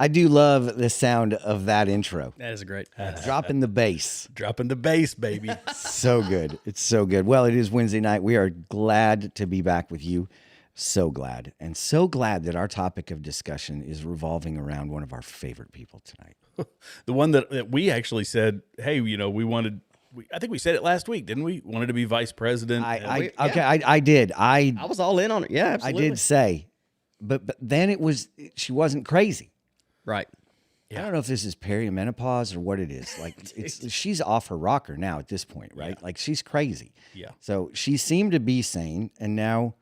I do love the sound of that intro. That is great. Dropping the bass. Dropping the bass, baby. So good. It's so good. Well, it is Wednesday night. We are glad to be back with you. So glad. And so glad that our topic of discussion is revolving around one of our favorite people tonight. The one that we actually said, hey, we wanted, I think we said it last week, didn't we? Wanted to be vice president. I did. I was all in on it. Yeah, absolutely. I did say, but then she wasn't crazy. Right. I don't know if this is perimenopause or what it is. Like she's off her rocker now at this point, right? Yeah. Like she's crazy. Yeah. So she seemed to be sane, and now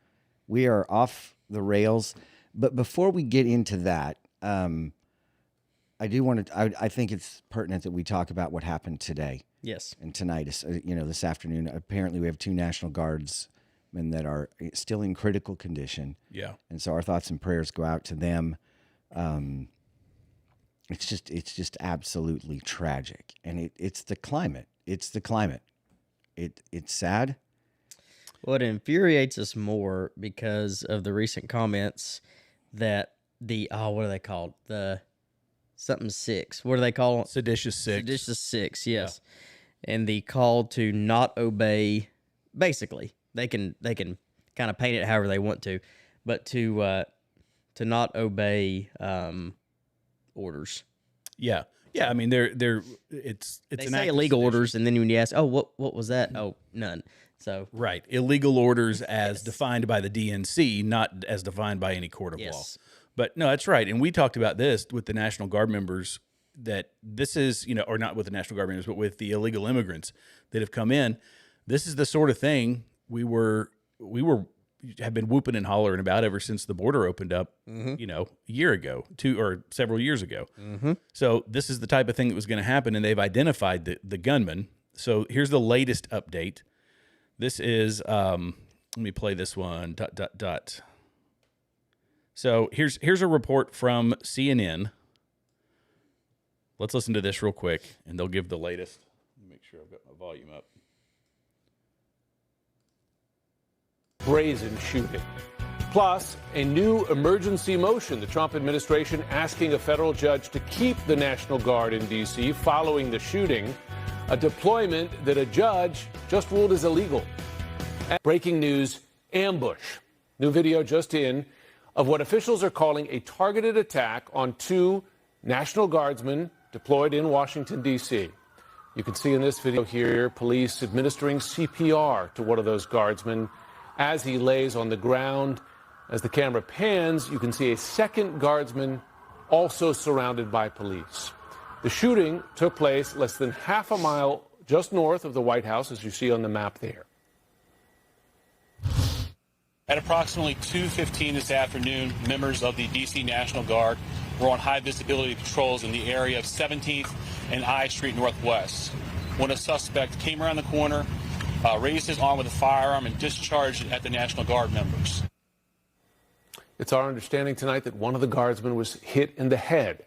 we are off the rails. But before we get into that, I do want to. I think it's pertinent that we talk about what happened today. Yes. And tonight, this afternoon. Apparently, we have 2 National Guardsmen that are still in critical condition. Yeah. And so our thoughts and prayers go out to them. It's just absolutely tragic, and it's the climate. It's the climate. It's sad. Well, it infuriates us more because of the recent comments that what are they called? The something 6. What do they call it? Seditious 6. Seditious 6, yes. Yeah. And the call to not obey. Basically, they can kind of paint it however they want to, but to not obey orders. Yeah. I mean, it's they an say illegal orders, and then when you ask, oh, what was that? Oh, none. So right, illegal orders as defined by the DNC, not as defined by any court of law. But no, that's right. And we talked about this with the National Guard members, that this is, or not with the National Guard members, but with the illegal immigrants that have come in. This is the sort of thing we have been whooping and hollering about ever since the border opened up, a year ago, several years ago. Mm-hmm. So this is the type of thing that was going to happen, and they've identified the gunman. So here's the latest update. This is, let me play this one, ... So here's a report from CNN. Let's listen to this real quick, and they'll give the latest. Let me make sure I've got my volume up. Brazen shooting. Plus, a new emergency motion, the Trump administration asking a federal judge to keep the National Guard in D.C. following the shooting, a deployment that a judge just ruled is illegal. Breaking news, ambush. New video just in of what officials are calling a targeted attack on 2 National Guardsmen deployed in Washington, D.C. You can see in this video here police administering CPR to one of those guardsmen as he lays on the ground. As the camera pans, you can see a second guardsman also surrounded by police. The shooting took place less than half a mile just north of the White House, as you see on the map there. At approximately 2:15 this afternoon, members of the D.C. National Guard were on high visibility patrols in the area of 17th and I Street Northwest when a suspect came around the corner, raised his arm with a firearm, and discharged it at the National Guard members. It's our understanding tonight that one of the guardsmen was hit in the head.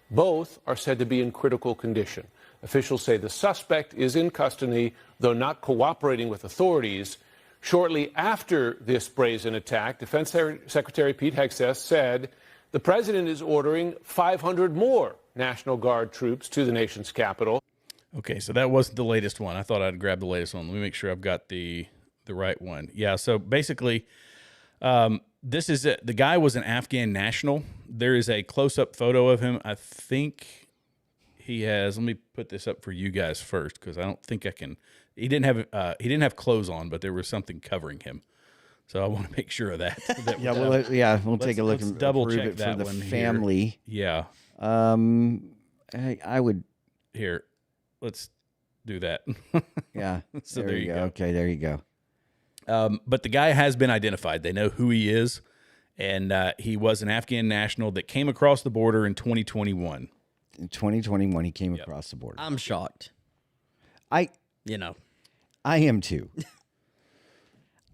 Both are said to be in critical condition. Officials say the suspect is in custody, though not cooperating with authorities. Shortly after this brazen attack, Defense Secretary Pete Hegseth said the president is ordering 500 more National Guard troops to the nation's capital. Okay, so that wasn't the latest one. I thought I'd grab the latest one. Let me make sure I've got the right one. Yeah, so basically, this is it. The guy was an Afghan national. There is a close-up photo of him. I think he has. Let me put this up for you guys first, because I don't think I can. He didn't have clothes on, but there was something covering him. So I want to make sure of that. We'll take a look and double prove check it that for the one family. Here. Yeah. I would. Here, let's do that. Yeah. So there you go. Okay, there you go. But the guy has been identified. They know who he is, and he was an Afghan national that came across the border in 2021. In 2021, he came across the border. I'm shocked. I am too.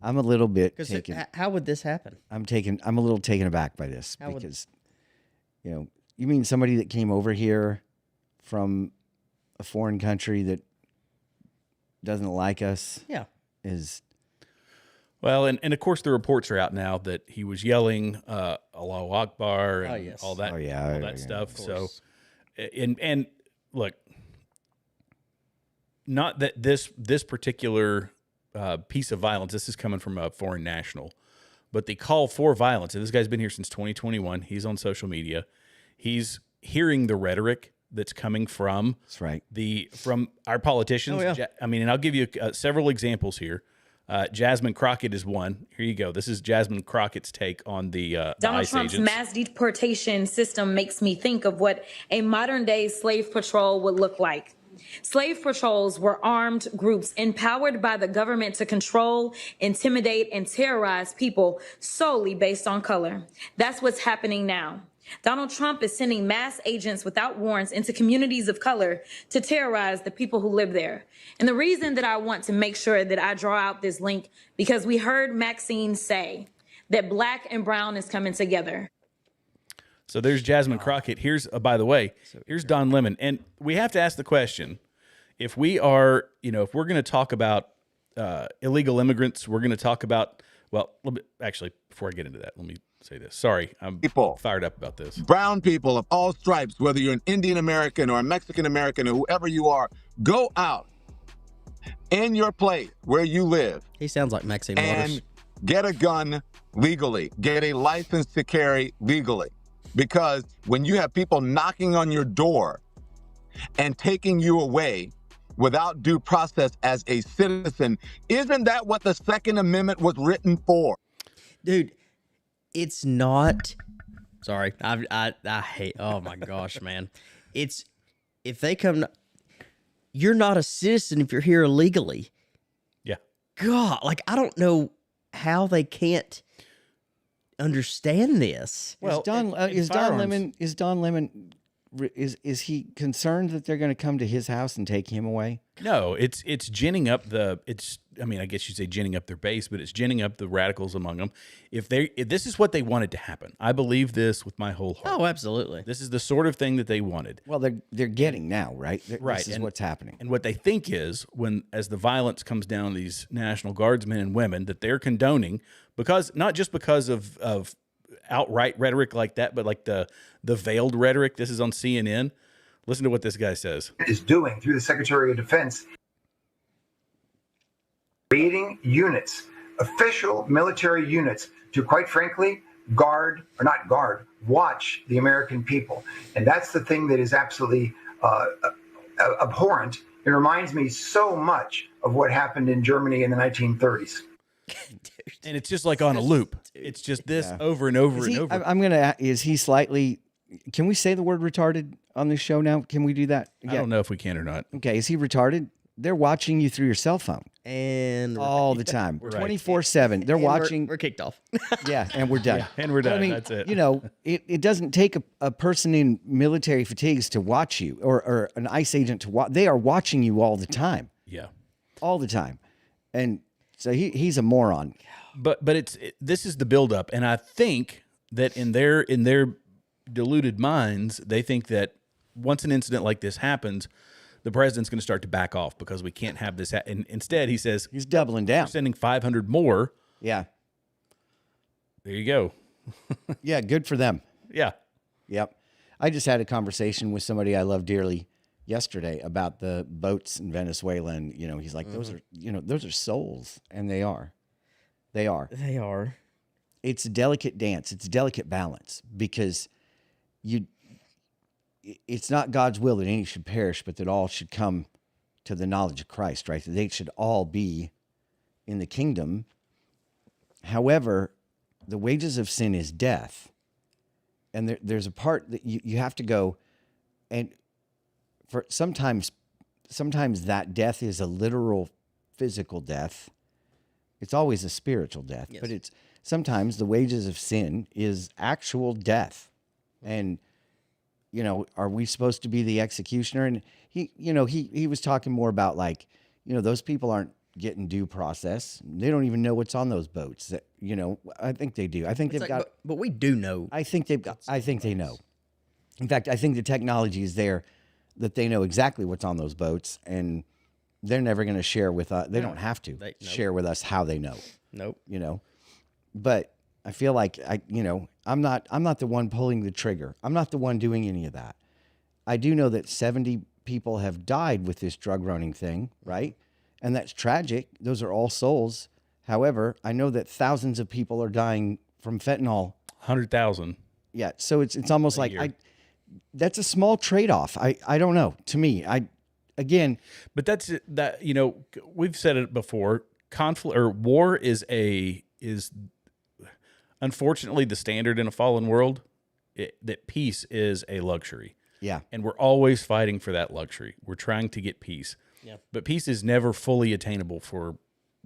I'm a little bit taken. How would this happen? I'm a little taken aback by this because, you mean somebody that came over here from a foreign country that doesn't like us? Yeah. Is Well, and of course the reports are out now that he was yelling Allahu Akbar and yes. all that, Oh, yeah. all that stuff. So, course. and look, not that this particular piece of violence, this is coming from a foreign national, but the call for violence, and this guy's been here since 2021. He's on social media. He's hearing the rhetoric that's coming from That's right. from our politicians. Oh, yeah. I mean, and I'll give you several examples here. Jasmine Crockett is one. Here you go. This is Jasmine Crockett's take on the Donald ICE Trump's agents. mass deportation system makes me think of what a modern day slave patrol would look like. Slave patrols were armed groups empowered by the government to control, intimidate, and terrorize people solely based on color. That's what's happening now. Donald Trump is sending mass agents without warrants into communities of color to terrorize the people who live there. And the reason that I want to make sure that I draw out this link, because we heard Maxine say that black and brown is coming together. So there's Jasmine Crockett. Here's, by the way, here's Don Lemon. And we have to ask the question, if we are, if we're going to talk about illegal immigrants, we're going to talk about, well, actually, before I get into that, let me say this. Sorry, I'm fired up about this. Brown people of all stripes, whether you're an Indian American or a Mexican American or whoever you are, go out in your place where you live He sounds like Maxine Waters. and get a gun legally, get a license to carry legally. Because when you have people knocking on your door and taking you away without due process as a citizen, isn't that what the Second Amendment was written for? Dude, it's not. Sorry, I hate. Oh my gosh, man! It's if they come. You're not a citizen if you're here illegally. Yeah. God, like I don't know how they can't understand this. Well, is Don Lemon is he concerned that they're going to come to his house and take him away? No, it's ginning up I mean, I guess you'd say ginning up their base, but it's ginning up the radicals among them. If this is what they wanted to happen, I believe this with my whole heart. Oh, absolutely. This is the sort of thing that they wanted. Well, they're getting now, right? Right. This is what's happening. And what they think is as the violence comes down on these National Guardsmen and women that they're condoning, because not just because of outright rhetoric like that, but like the veiled rhetoric. This is on CNN. Listen to what this guy says. Is doing through the Secretary of Defense, creating units, official military units to, quite frankly, watch the American people. And that's the thing that is absolutely abhorrent. It reminds me so much of what happened in Germany in the 1930s. And it's just like on a loop. It's just this over and over and over. I'm going to, is he slightly, can we say the word retarded on this show now? Can we do that? I don't know if we can or not. Okay, is he retarded? They're watching you through your cell phone. And all the time, 24/7. They're watching. We're kicked off. Yeah, and we're done. Yeah, and we're done. I mean, that's it. It doesn't take a person in military fatigues to watch you, or an ICE agent to watch. They are watching you all the time. Yeah, all the time, and so he's a moron. But this is the buildup, and I think that in their deluded minds, they think that once an incident like this happens, the president's going to start to back off because we can't have this. And instead, he says he's doubling down, sending 500 more. Yeah, there you go. Yeah, good for them. Yeah, yep. I just had a conversation with somebody I love dearly yesterday about the boats in Venezuela, and he's like, those are souls, and they are. They are. They are. It's a delicate dance. It's a delicate balance because it's not God's will that any should perish, but that all should come to the knowledge of Christ, right? That they should all be in the kingdom. However, the wages of sin is death. And there's a part that you have to go, and for sometimes that death is a literal physical death. It's always a spiritual death, yes. But it's sometimes the wages of sin is actual death. And, are we supposed to be the executioner? And he was talking more about those people aren't getting due process. They don't even know what's on those boats. That, I think they do. I think they've got, but we do know. I think they know. In fact, I think the technology is there that they know exactly what's on those boats, and they're never going to share with us. They don't have to share with us how they know. Nope. You know, but I feel like I'm not the one pulling the trigger. I'm not the one doing any of that. I do know that 70 people have died with this drug running thing, right? And that's tragic. Those are all souls. However, I know that thousands of people are dying from fentanyl. 100,000. Yeah. So it's almost like that's a small trade-off. I don't know. To me, but that's that, we've said it before. Conflict or war is unfortunately the standard in a fallen world. That peace is a luxury. Yeah. And we're always fighting for that luxury. We're trying to get peace. Yeah. But peace is never fully attainable for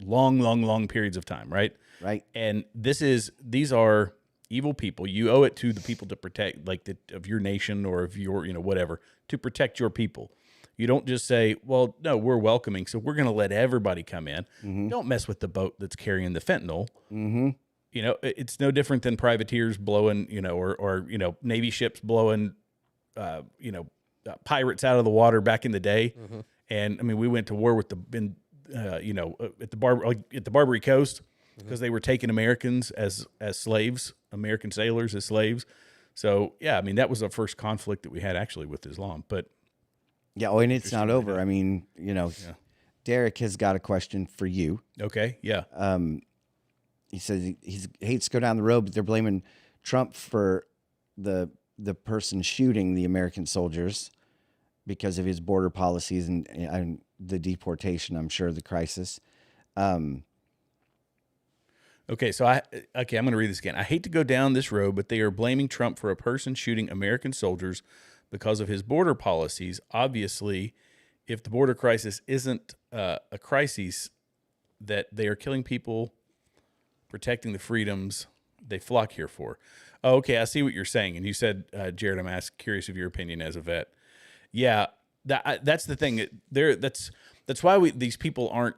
long periods of time, right? Right. And these are evil people. You owe it to the people to protect, of your nation or of your, whatever, to protect your people. You don't just say, well, no, we're welcoming, so we're going to let everybody come in. Mm-hmm. Don't mess with the boat that's carrying the fentanyl. Mm-hmm. It's no different than privateers blowing, or Navy ships blowing, pirates out of the water back in the day. Mm-hmm. And I mean, we went to war with at the Barbary Coast because they were taking Americans as slaves, American sailors as slaves. So yeah, I mean, that was the first conflict that we had actually with Islam. But yeah, and it's not over. I mean, Derek has got a question for you. Okay, yeah. He says he hates to go down the road, but they're blaming Trump for the person shooting the American soldiers because of his border policies and the deportation, I'm sure, the crisis. Okay, so I'm going to read this again. I hate to go down this road, but they are blaming Trump for a person shooting American soldiers because of his border policies. Obviously, if the border crisis isn't a crisis, that they are killing people, protecting the freedoms they flock here for. Oh, okay, I see what you're saying. And you said, Jared, I'm curious of your opinion as a vet. Yeah, that's the thing. That's why these people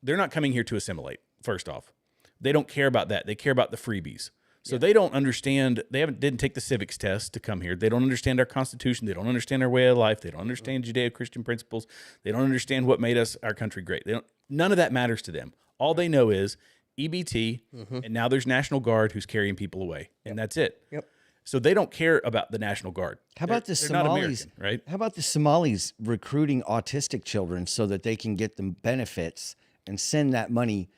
they're not coming here to assimilate, first off. They don't care about that. They care about the freebies. So they don't understand. They didn't take the civics test to come here. They don't understand our Constitution. They don't understand our way of life. They don't understand Judeo-Christian principles. They don't understand what made our country great. None of that matters to them. All they know is EBT, and now there's National Guard who's carrying people away, and that's it. Yep. So they don't care about the National Guard. How about the Somalis? Not American, right? How about the Somalis recruiting autistic children so that they can get them benefits and send that money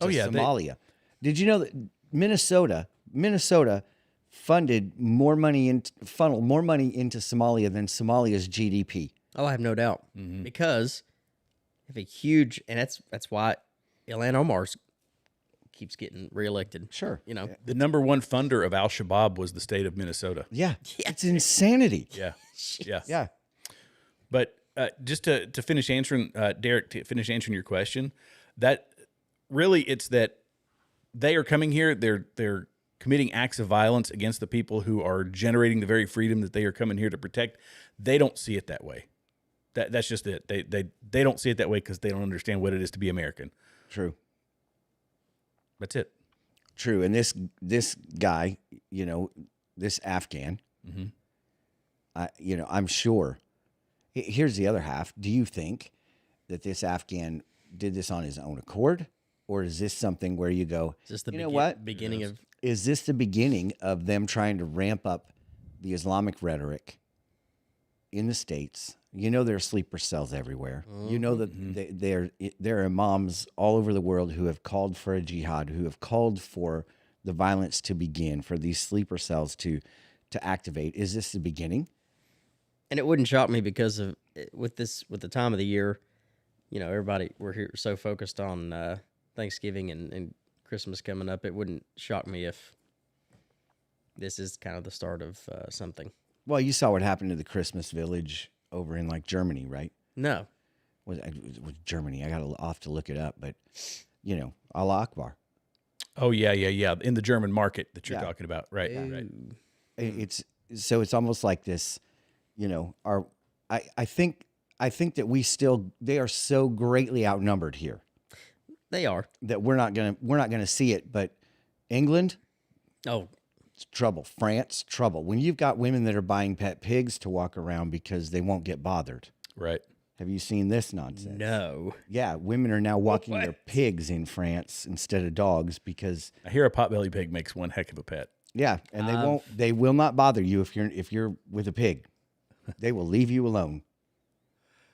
to Somalia? Did you know that Minnesota funneled more money into Somalia than Somalia's GDP? Oh, I have no doubt, because they have a huge, and that's why Ilhan Omar keeps getting reelected. Sure, the number one funder of Al-Shabaab was the state of Minnesota. Yeah, it's insanity. Yeah. But just to finish answering, Derek, to finish answering your question, that really it's that they are coming here. They're committing acts of violence against the people who are generating the very freedom that they are coming here to protect. They don't see it that way. That's just it. They don't see it that way because they don't understand what it is to be American. True. That's it. True. And this guy, this Afghan, I'm sure. Here's the other half. Do you think that this Afghan did this on his own accord? Or is this something where you go, is this the beginning of... Is this the beginning of them trying to ramp up the Islamic rhetoric in the States? There are sleeper cells everywhere. That there are imams all over the world who have called for a jihad, who have called for the violence to begin, for these sleeper cells to activate. Is this the beginning? And it wouldn't shock me because of with the time of the year, everybody, we're here so focused on Thanksgiving and Christmas coming up. It wouldn't shock me if this is kind of the start of something. Well, you saw what happened to the Christmas village over in Germany, right? No. Was Germany? I off to look it up, but Allah Akbar. Oh yeah. In the German market that you're talking about, right? Yeah. Right. It's almost like this, I think that they are so greatly outnumbered here. They are. That we're not gonna see it, but England, it's trouble. France, trouble. When you've got women that are buying pet pigs to walk around because they won't get bothered. Right. Have you seen this nonsense? No. Yeah, women are now walking their pigs in France instead of dogs because I hear a potbelly pig makes one heck of a pet. yeah, and they will not bother you if you're with a pig. They will leave you alone.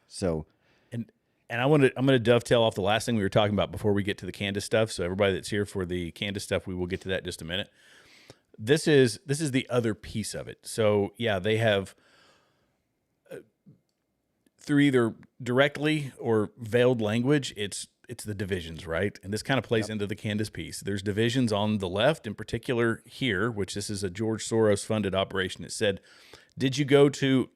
So, And I'm gonna dovetail off the last thing we were talking about before we get to the Candace stuff. So everybody that's here for the Candace stuff, we will get to that in just a minute. This is the other piece of it. So yeah, they have through either directly or veiled language, it's the divisions, right? And this kind of plays into the Candace piece. There's divisions on the left, in particular here, which this is a George Soros funded operation. It said, did you go to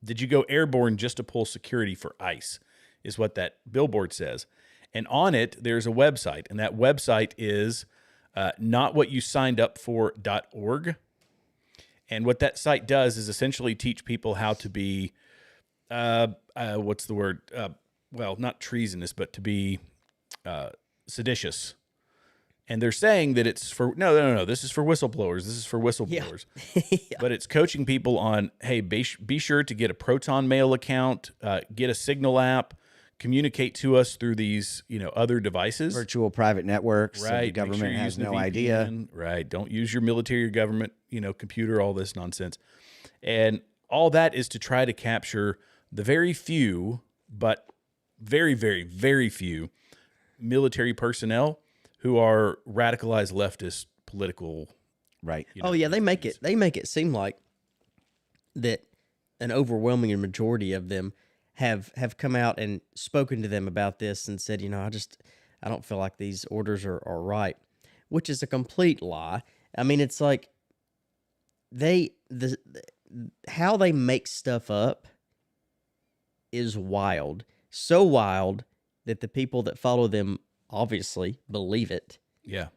did you go airborne just to pull security for ICE, is what that billboard says. And on it, there's a website, and that website is notwhatyoussignedup.org. And what that site does is essentially teach people how to be, what's the word? Well, not treasonous, but to be seditious. And they're saying that it's for, no, this is for whistleblowers. This is for whistleblowers. Yeah. But it's coaching people on, hey, be sure to get a Proton Mail account, get a Signal app, communicate to us through these, other devices. virtual private networks. Right. So the Make sure government you're has using no a idea. VPN. Right. Don't use your military or government, computer, all this nonsense. And all that is to try to capture the very few, but very, very, very few military personnel who are radicalized leftist political. Right. Oh yeah, they make it seem like that an overwhelming majority of them have come out and spoken to them about this and said, I don't feel like these orders are right, which is a complete lie. I mean, it's like how they make stuff up is wild. So wild that the people that follow them obviously believe it. Yeah.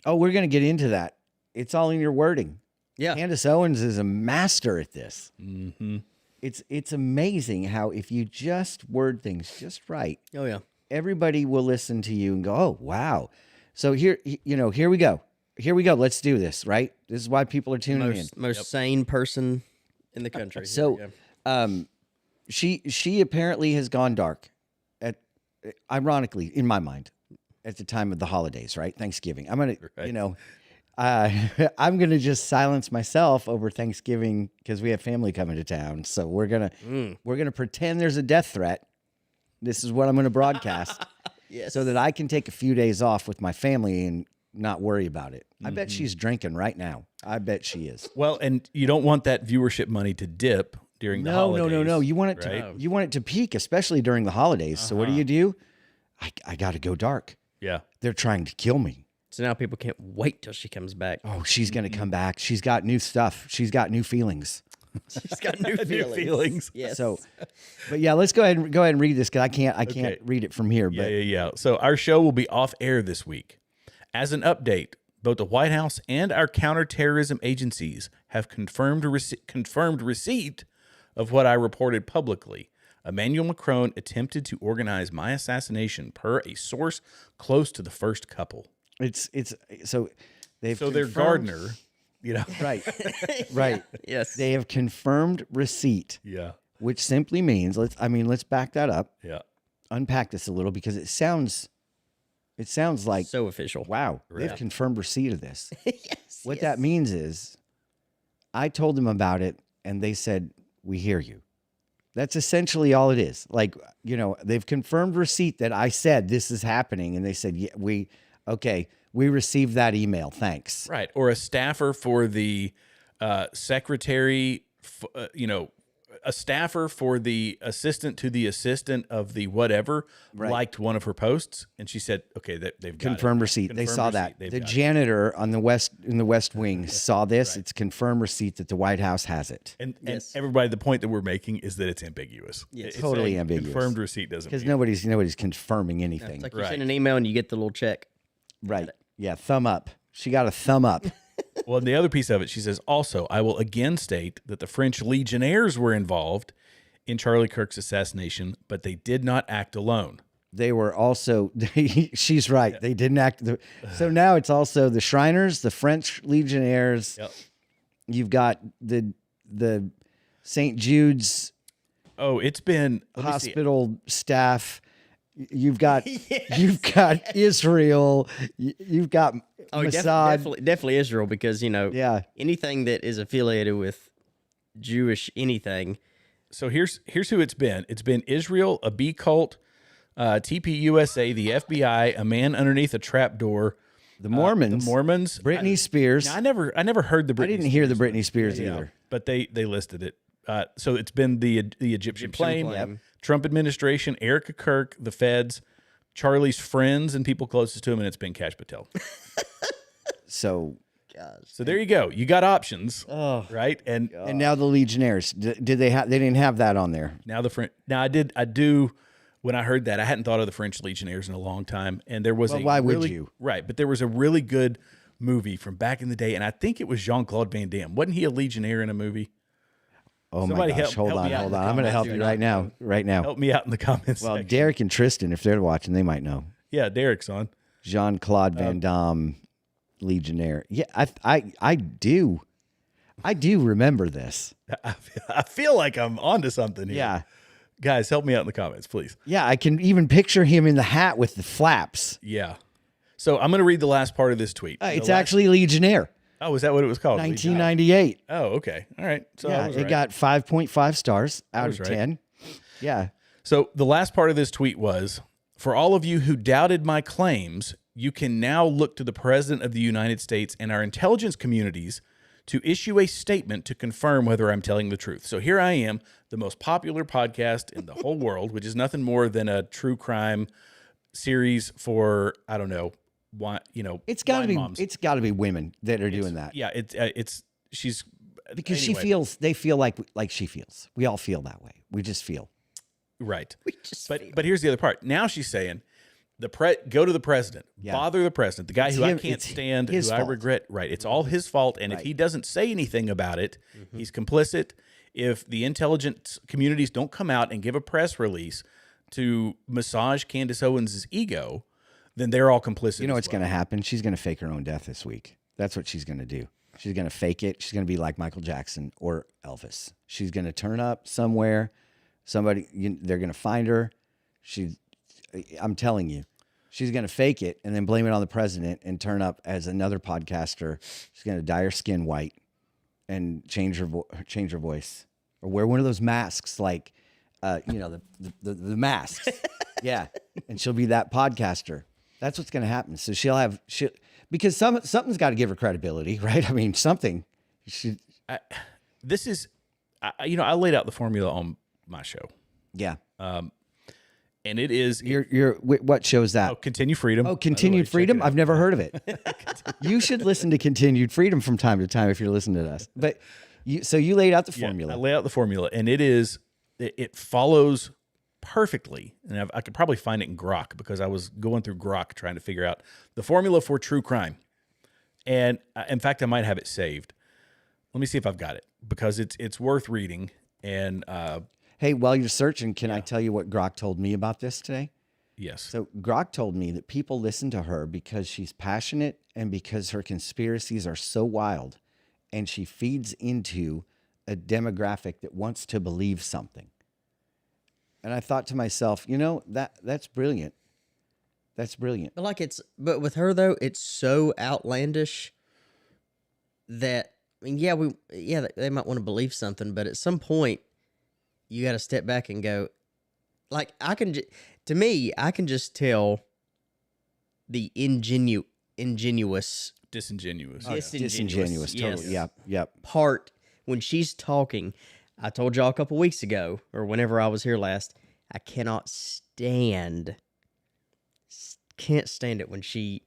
Oh, we're going to get into that. It's all in your wording. Yeah. Candace Owens is a master at this. Mm-hmm. It's amazing how if you just word things just right, Oh yeah. everybody will listen to you and go, "Oh, wow." So here we go. Here we go. Let's do this, right? This is why people are tuning in. Most sane person in the country. So, Here we go. she apparently has gone dark ironically, in my mind, at the time of the holidays, right? Thanksgiving. I'm going to, I'm going to just silence myself over Thanksgiving because we have family coming to town. So we're going to pretend there's a death threat. This is what I'm going to broadcast. Yes. So that I can take a few days off with my family and not worry about it. I bet she's drinking right now. I bet she is. Well, and you don't want that viewership money to dip during the holidays. No. You want it right? you want it to peak, especially during the holidays. So what do? I got to go dark. Yeah. They're trying to kill me. So now people can't wait till she comes back. Oh, she's going to come back. She's got new stuff. She's got new feelings. She's got new feelings. Yes. So, but yeah, let's go ahead and read this because I can't read it from here. But Yeah. So our show will be off air this week. As an update, both the White House and our counterterrorism agencies have confirmed receipt of what I reported publicly. Emmanuel Macron attempted to organize my assassination per a source close to the first couple. it's so they're Gardner, right, right. Yes. They have confirmed receipt. Yeah. Which simply means let's back that up. Yeah. Unpack this a little because it sounds like So official. wow, they've confirmed receipt of this. Yes. What that means is I told them about it and they said, "We hear you." That's essentially all it is. Like, they've confirmed receipt that I said this is happening and they said, "Yeah, we received that email. Thanks." Right. Or a staffer for the secretary, a staffer for the assistant to the assistant of the whatever liked one of her posts, and she said, "Okay, they've got Confirmed receipt. They saw that. The janitor in the West Wing saw this. It's confirmed receipt that the White House has it. And everybody, the point that we're making is that it's ambiguous. Yes. It's Totally saying ambiguous. Confirmed receipt doesn't Because mean nobody's confirming anything. It's like you send an email and you get the little check. Right. Yeah. Thumb up. She got a thumb up. Well, and the other piece of it, she says, also, I will again state that the French legionnaires were involved in Charlie Kirk's assassination, but they did not act alone. They were also, she's right. They didn't act. So now it's also the Shriners, the French legionnaires. Yep. You've got the St. Jude's Oh, it's been hospital staff. You've got you've got Israel. You've got Mossad. Definitely Israel, because Yeah. anything that is affiliated with Jewish anything. So here's who it's been. It's been Israel, a B cult, TPUSA, the FBI, a man underneath a trapdoor, The Mormons. the Mormons, Britney Spears. Now, I never heard the Britney. I didn't hear the Britney Spears either. but they listed it. So it's been the Egyptian plane, plane. Trump administration, Erica Kirk, the feds, Charlie's friends, and people closest to him, and it's been Kash Patel. So So there you go. You got options, right? And now the Legionnaires. Did they have? They didn't have that on there. now the French. Now I do. When I heard that, I hadn't thought of the French Legionnaires in a long time, and there was Why would you? Right, but there was a really good movie from back in the day, and I think it was Jean-Claude Van Damme. Wasn't he a Legionnaire in a movie? Oh Somebody my gosh! help Hold me out in on. the I'm going to help comments. you right now. Right now. Help me out in the comments. Well, section. Derek and Tristan, if they're watching, they might know. Yeah, Derek's on. Jean-Claude Van Damme, Legionnaire. Yeah, I do. I do remember this. I feel like I'm onto something here. Yeah. Guys, help me out in the comments, please. Yeah, I can even picture him in the hat with the flaps. Yeah. So I'm going to read the last part of this tweet. It's actually Legionnaire, Oh, is that what it was called? 1998. Oh, okay. All right. So I Yeah, was it right. got 5.5 stars out was of right. 10. Yeah. So the last part of this tweet was, for all of you who doubted my claims, you can now look to the President of the United States and our intelligence communities to issue a statement to confirm whether I'm telling the truth. So here I am, the most popular podcast in the whole world, which is nothing more than a true crime series for, I don't know, It's got to blind be moms. it's got to be women that are doing that. Yeah, she's Because anyway. they feel like she feels. We all feel that way. We just feel. Right. feel. But here's the other part. Now she's saying go to the president, bother the president, the guy It's who him- I can't it's stand, his who I fault. regret. Right. It's all his fault. And if he doesn't say anything about it, he's complicit. If the intelligence communities don't come out and give a press release to massage Candace Owens' ego, then they're all complicit. You know as what's well. going to happen? She's going to fake her own death this week. That's what she's going to do. She's going to fake it. She's going to be like Michael Jackson or Elvis. She's going to turn up somewhere. They're going to find her. I'm telling you, she's going to fake it and then blame it on the president and turn up as another podcaster. She's going to dye her skin white and change her voice, or wear one of those masks, like the masks. Yeah, and she'll be that podcaster. That's what's going to happen. So because something's got to give her credibility, right? I mean, something. I laid out the formula on my show, Yeah. and it is What show is that? Continue Freedom. Oh, By the way, Continued check Freedom? it out. I've never heard of it. You should listen to Continued Freedom from time to time if you're listening to us. But you laid out the formula. I lay out the formula, and it follows perfectly. And I could probably find it in Grok because I was going through Grok trying to figure out the formula for true crime. And in fact, I might have it saved. Let me see if I've got it because it's worth reading. And Hey, while you're searching, can I tell you what Grok told me about this today? yes, So Grok told me that people listen to her because she's passionate and because her conspiracies are so wild, and she feeds into a demographic that wants to believe something. And I thought to myself, that's brilliant. That's brilliant. But with her though, it's so outlandish that they might want to believe something, but at some point you got to step back and go, like I can just tell the disingenuous disingenuous. Disingenuous. Totally. yes, Yep. part when she's talking. I told y'all a couple weeks ago, or whenever I was here last, I can't stand it when she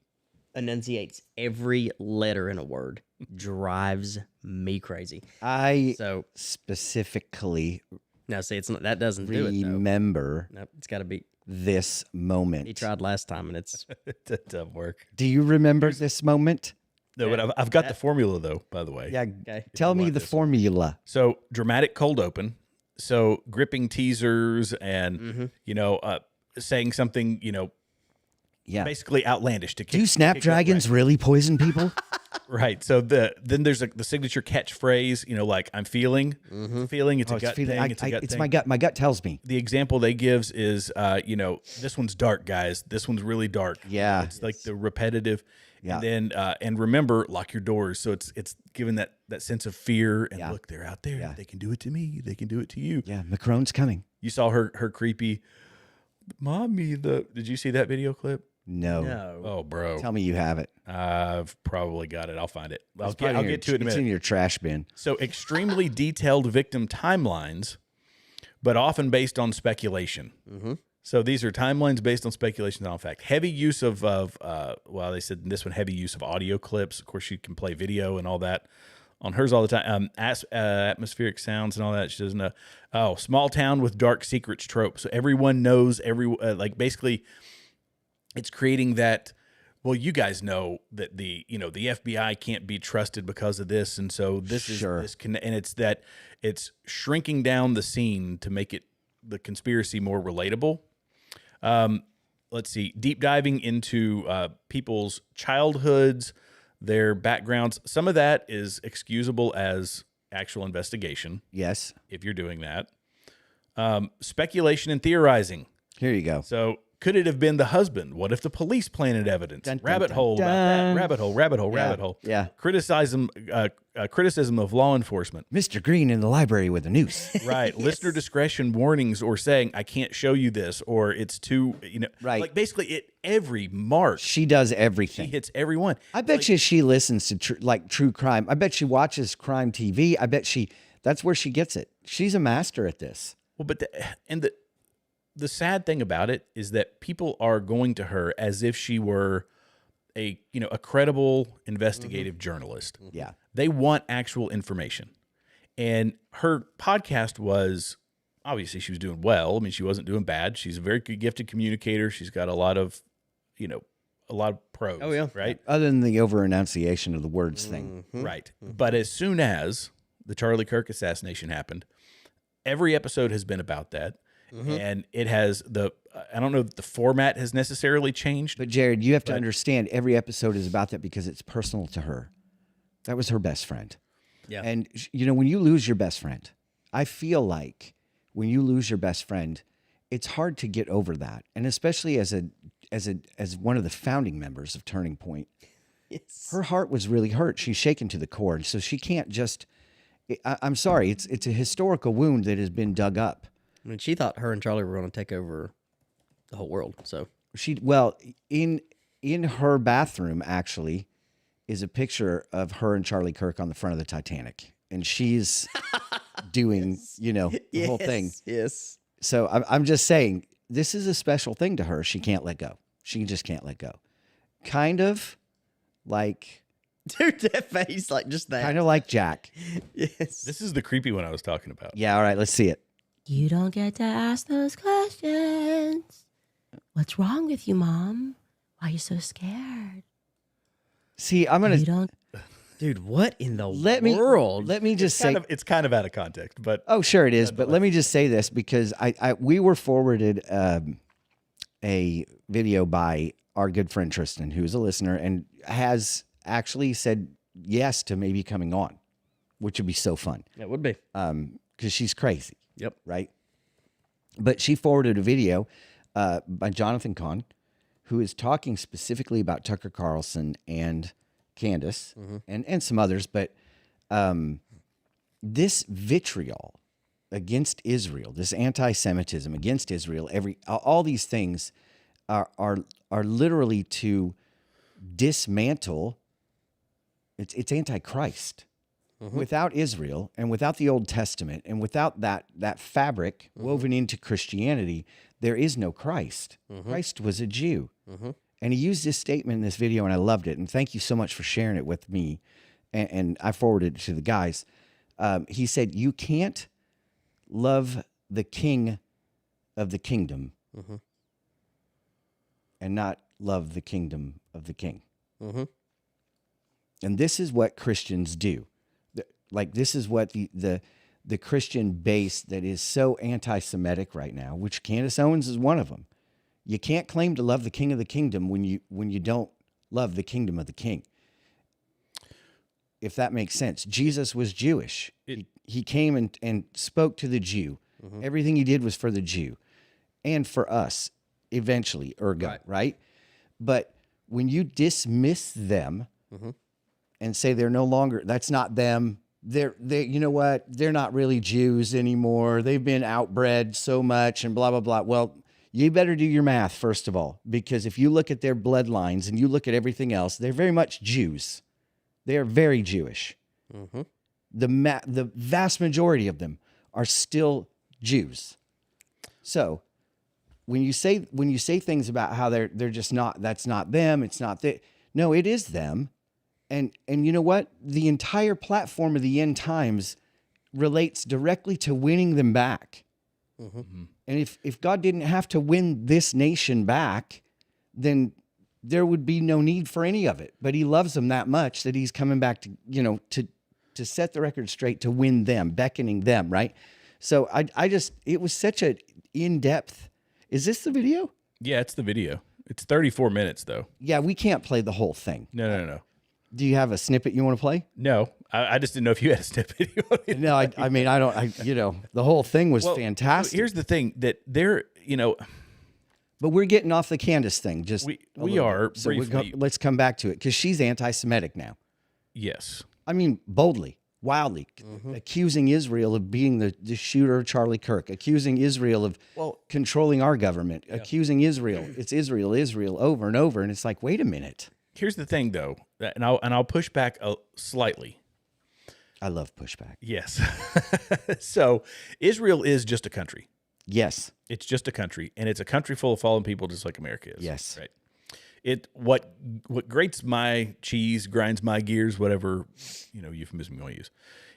enunciates every letter in a word. Drives me crazy. I So specifically now, see, it's not that doesn't do it though. remember Nope, it's got to be. this moment. He tried last time, and it's That doesn't work. Do you remember this moment? No, but I've got the formula though. By the way, Yeah. okay. Tell me the formula. So dramatic cold open. So gripping teasers and saying something Yeah. basically outlandish to kick. Do snapdragons really poison people? Right. So then there's the signature catchphrase, like I'm feeling, feeling. It's a gut thing. It's a gut it's thing. my gut. My gut tells me. The example they gives is, this one's dark, guys. This one's really dark. Yeah. It's like the repetitive. Yeah. And then, and remember, lock your doors. So it's given that sense of fear. And Yeah. look, they're out there. Yeah. They can do it to me. They can do it to you. Yeah, Macron's coming. You saw her creepy, mommy. Did you see that video clip? No. No. Oh, bro. Tell me you have it. I've probably got it. I'll find it. I'll It's probably get to it in a It's minute. in your trash bin. So extremely detailed victim timelines, but often based on speculation. So these are timelines based on speculation, not on fact. Heavy use of they said in this one, heavy use of audio clips. Of course, she can play video and all that on hers all the time. Atmospheric sounds and all that. She doesn't know. Oh, small town with dark secrets trope. So everyone knows basically it's creating that. Well, you guys know that the FBI can't be trusted because of this, and so this Sure. and it's shrinking down the scene to make the conspiracy more relatable. Let's see, deep diving into people's childhoods, their backgrounds. Some of that is excusable as actual investigation Yes. if you're doing that. Speculation and theorizing. Here you go. So could it have been the husband? What if the police planted evidence? Dun, dun, Rabbit dun, hole about dun. that. Rabbit hole. Rabbit hole. Yeah. Criticism of law enforcement. Mr. Green in the library with a noose. Right. Listener discretion warnings or saying, I can't show you this, or it's too, Right. Like basically every mark. She does She everything. hits every one. I bet you she listens to true crime. I bet she watches crime TV. I bet that's where she gets it. She's a master at this. Well, but the sad thing about it is that people are going to her as if she were a credible investigative journalist. Yeah. They want actual information. And her podcast was, obviously she was doing well. I mean, she wasn't doing bad. She's a very good gifted communicator. She's got a lot of pros. Oh, yeah. Right. Other than the over enunciation of the words thing. Right. But as soon as the Charlie Kirk assassination happened, every episode has been about that. And it has I don't know that the format has necessarily changed. But Jared, you have to understand every episode is about that because it's personal to her. That was her best friend. Yeah. And when you lose your best friend, I feel like when you lose your best friend, it's hard to get over that. And especially as one of the founding members of Turning Point, Yes. her heart was really hurt. She's shaken to the core. So she can't just I'm sorry, it's a historical wound that has been dug up. I mean, she thought her and Charlie were going to take over the whole world. So In her bathroom actually is a picture of her and Charlie Kirk on the front of the Titanic, and she's doing the whole thing. Yes. So I'm just saying this is a special thing to her. She can't let go. She just can't let go. Kind of like Dude, that face, like just that. kind of like Jack. Yes. This is the creepy one I was talking about. Yeah. All right. Let's see it. You don't get to ask those questions. What's wrong with you, Mom? Why are you so scared? See, I'm You gonna don't. Dude, what in the let me just say. It's kind of out of context, but Oh, sure it is. But let me just say this because we were forwarded a video by our good friend Tristan, who's a listener and has actually said yes to maybe coming on, which would be so fun It would be. because she's crazy, Yep. right? But she forwarded a video by Jonathan Kahn, who is talking specifically about Tucker Carlson and Candace and some others, but this vitriol against Israel, this anti-Semitism against Israel, all these things are literally to dismantle. It's anti-Christ. Without Israel and without the Old Testament and without that fabric woven into Christianity, there is no Christ. Christ was a Jew. And he used this statement in this video, and I loved it. And thank you so much for sharing it with me. And I forwarded it to the guys. He said, you can't love the king of the kingdom and not love the kingdom of the king. And this is what Christians do. Like, this is what the Christian base that is so anti-Semitic right now, which Candace Owens is one of them. You can't claim to love the king of the kingdom when you don't love the kingdom of the king. If that makes sense. Jesus was Jewish. He came and spoke to the Jew. Everything he did was for the Jew and for us eventually, ergo, right? But when you dismiss them and say they're no longer, that's not them. They you know what? They're not really Jews anymore. They've been outbred so much and blah, blah, blah. Well, you better do your math, first of all, because if you look at their bloodlines and you look at everything else, they're very much Jews. They are very Jewish. The vast majority of them are still Jews. So when you say things about how they're just not, that's not them, it's not that. No, it is them. And you know what? The entire platform of the end times relates directly to winning them back. And if God didn't have to win this nation back, then there would be no need for any of it. But he loves them that much that he's coming back to set the record straight, to win them, beckoning them, right? So it was such a in-depth. Is this the video? Yeah, it's the video. It's 34 minutes though. Yeah, we can't play the whole thing. No. Do you have a snippet you want to play? No, I just didn't know if you had a snippet. No, I mean, I don't, the whole thing was fantastic. Here's the thing that but we're getting off the Candace thing. Just we are. So let's come back to it because she's anti-Semitic now. Yes. I mean, boldly, wildly, accusing Israel of being the shooter of Charlie Kirk, accusing Israel of controlling our government, accusing Israel. It's Israel over and over. And it's like, wait a minute. Here's the thing, though, and I'll push back slightly. I love pushback. Yes. So Israel is just a country. Yes. It's just a country, and it's a country full of fallen people, just like America is. Yes. Right. What grates my cheese, grinds my gears, whatever euphemism you want to use,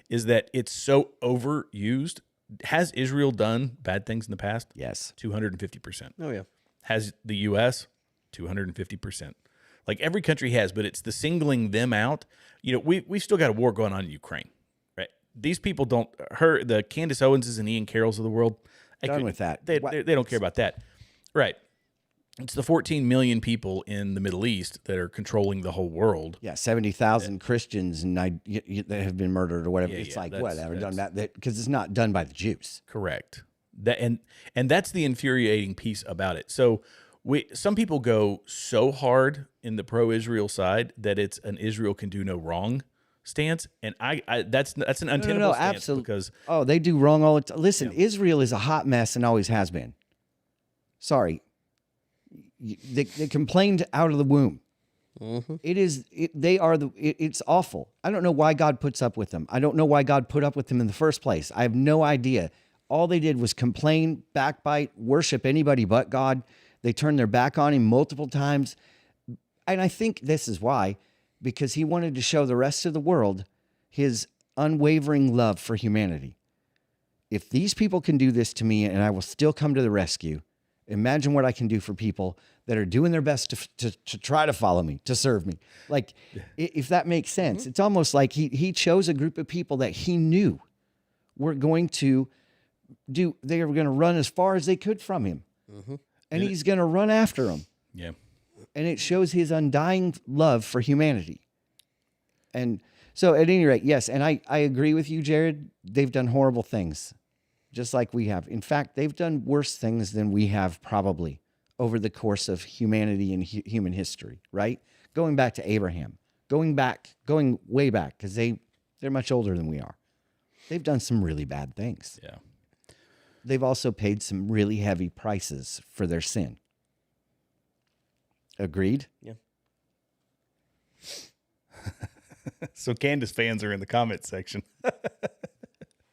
is that it's so overused. Has Israel done bad things in the past? Yes. 250%. Oh yeah. Has the U.S. 250%? Like every country has, but it's the singling them out. We've still got a war going on in Ukraine, right? These people the Candace Owenses and Ian Carrolls of the world. Done with that. They don't care about that. Right. It's the 14 million people in the Middle East that are controlling the whole world. Yeah, 70,000 Christians that have been murdered or whatever. It's like, whatever, done that because it's not done by the Jews. Correct. And that's the infuriating piece about it. So some people go so hard in the pro-Israel side that it's an Israel can do no wrong stance, and that's an untenable stance. Absolutely. Because they do wrong all the time. Listen, Israel is a hot mess and always has been. Sorry, they complained out of the womb. It's awful. I don't know why God puts up with them. I don't know why God put up with them in the first place. I have no idea. All they did was complain, backbite, worship anybody but God. They turned their back on him multiple times. And I think this is why, because he wanted to show the rest of the world his unwavering love for humanity. If these people can do this to me and I will still come to the rescue, imagine what I can do for people that are doing their best to try to follow me, to serve me. Like, if that makes sense, it's almost like he chose a group of people that he knew were going to they were going to run as far as they could from him. And he's going to run after them. Yeah. And it shows his undying love for humanity. And so at any rate, yes, and I agree with you, Jared. They've done horrible things, just like we have. In fact, they've done worse things than we have probably over the course of humanity and human history, right? Going back to Abraham, going way back, because they're much older than we are. They've done some really bad things. Yeah. They've also paid some really heavy prices for their sin. Agreed? Yeah. So Candace fans are in the comments section.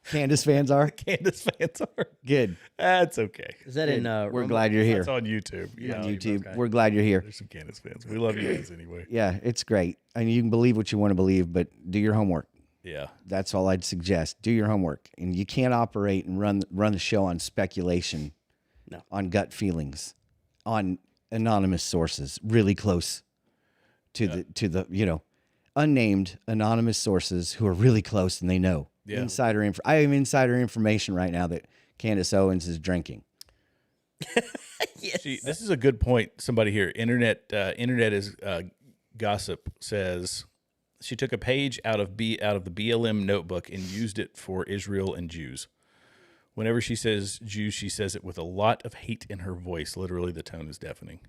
Candace fans are? Candace fans are. Good. That's okay. Is that in? We're glad you're here. That's on YouTube. On YouTube. Okay. We're glad you're here. There's some Candace fans. We love you guys anyway. Yeah, it's great. I mean, you can believe what you want to believe, but do your homework. Yeah. That's all I'd suggest. Do your homework. And you can't operate and run the show on speculation, on gut feelings, on anonymous sources, really close to the unnamed anonymous sources who are really close and they know. Yeah. I have insider information right now that Candace Owens is drinking. Yes. This is a good point. Somebody here, internet is gossip says she took a page out of the BLM notebook and used it for Israel and Jews. Whenever she says Jews, she says it with a lot of hate in her voice. Literally, the tone is deafening.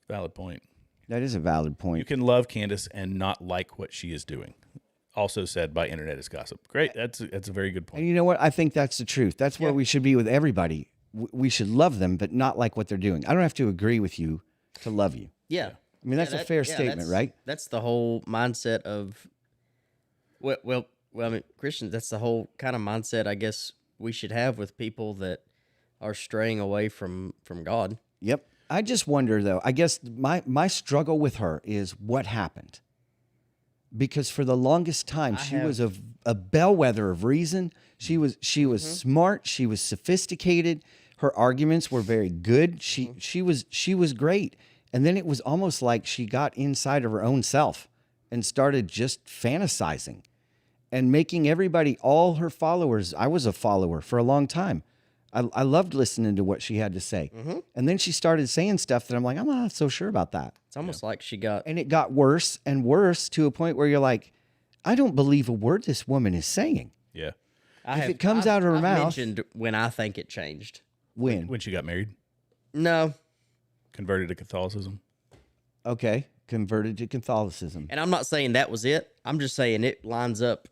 Valid point. That is a valid point. You can love Candace and not like what she is doing. Also said by internet is gossip. Great. That's a very good point. And you know what? I think that's the truth. That's where we should be with everybody. We should love them, but not like what they're doing. I don't have to agree with you to love you. Yeah. I mean, that's a fair statement, right? That's the whole mindset of, well, I mean, Christians, that's the whole kind of mindset, I guess, we should have with people that are straying away from God. Yep. I just wonder, though, I guess my struggle with her is what happened. Because for the longest time, she was a bellwether of reason. She was smart. She was sophisticated. Her arguments were very good. She was great. And then it was almost like she got inside of her own self and started just fantasizing and making everybody, all her followers. I was a follower for a long time. I loved listening to what she had to say. And then she started saying stuff that I'm like, I'm not so sure about that. It's almost like she got... And it got worse and worse to a point where you're like, I don't believe a word this woman is saying. Yeah. If it comes out of her mouth... mentioned when I think it changed. When she got married? No. Converted to Catholicism? Okay. Converted to Catholicism. And I'm not saying that was it. I'm just saying it lines up.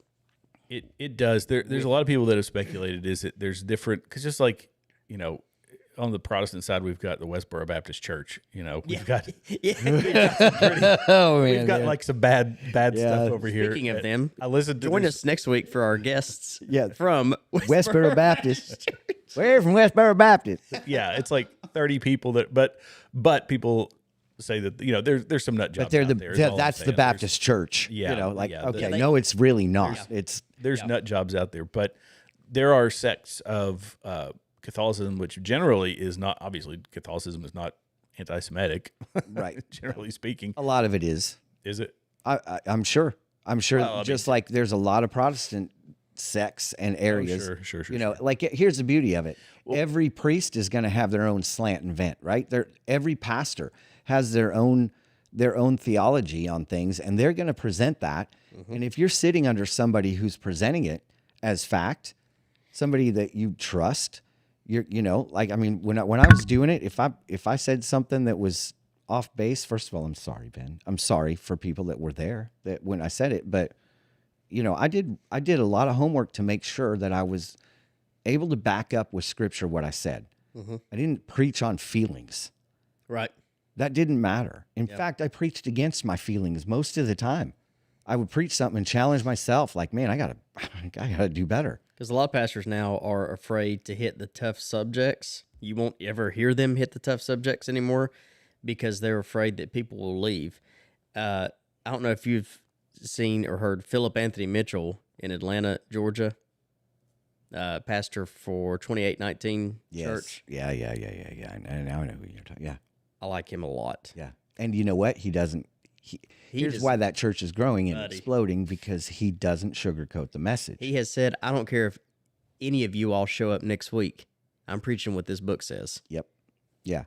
It does. There's a lot of people that have speculated is that there's different, because just like, you know, on the Protestant side, we've got the Westboro Baptist Church. You know, we've got we've got like some bad stuff over here. Speaking of them, I listened to join us next week for our guests. From Westboro Baptist. We're from Westboro Baptist. Yeah, it's like 30 people but people say that, you know, there's some nut jobs. But they're out there, that's the Baptist church. Yeah, You know, like yeah, okay, no, it's really not. There's nut jobs out there, but there are sects of Catholicism which generally is not, obviously Catholicism is not anti-Semitic, right? Generally speaking, A lot of it is. Is it? I'm sure. Well, just like there's a lot of Protestant sects and areas. Sure. You know, like here's the beauty of it. Every priest is going to have their own slant and vent, right? Every pastor has their own theology on things, and they're going to present that. And if you're sitting under somebody who's presenting it as fact, somebody that you trust, you know, like, I mean, when I was doing it, if I said something that was off base, first of all, I'm sorry, Ben. I'm sorry for people that were there that when I said it, but you know, I did a lot of homework to make sure that I was able to back up with scripture what I said. I didn't preach on feelings. Right. That didn't matter. In fact, I preached against my feelings most of the time. I would preach something and challenge myself like, man, I gotta do better. Because a lot of pastors now are afraid to hit the tough subjects. You won't ever hear them hit the tough subjects anymore because they're afraid that people will leave. I don't know if you've seen or heard Philip Anthony Mitchell in Atlanta, Georgia, pastor for 2819 Church. Yeah. And now I know who you're talking. Yeah. I like him a lot. Yeah. And you know what? Here's why that church is growing and exploding, because he doesn't sugarcoat the message. He has said, I don't care if any of you all show up next week. I'm preaching what this book says. Yep. Yeah.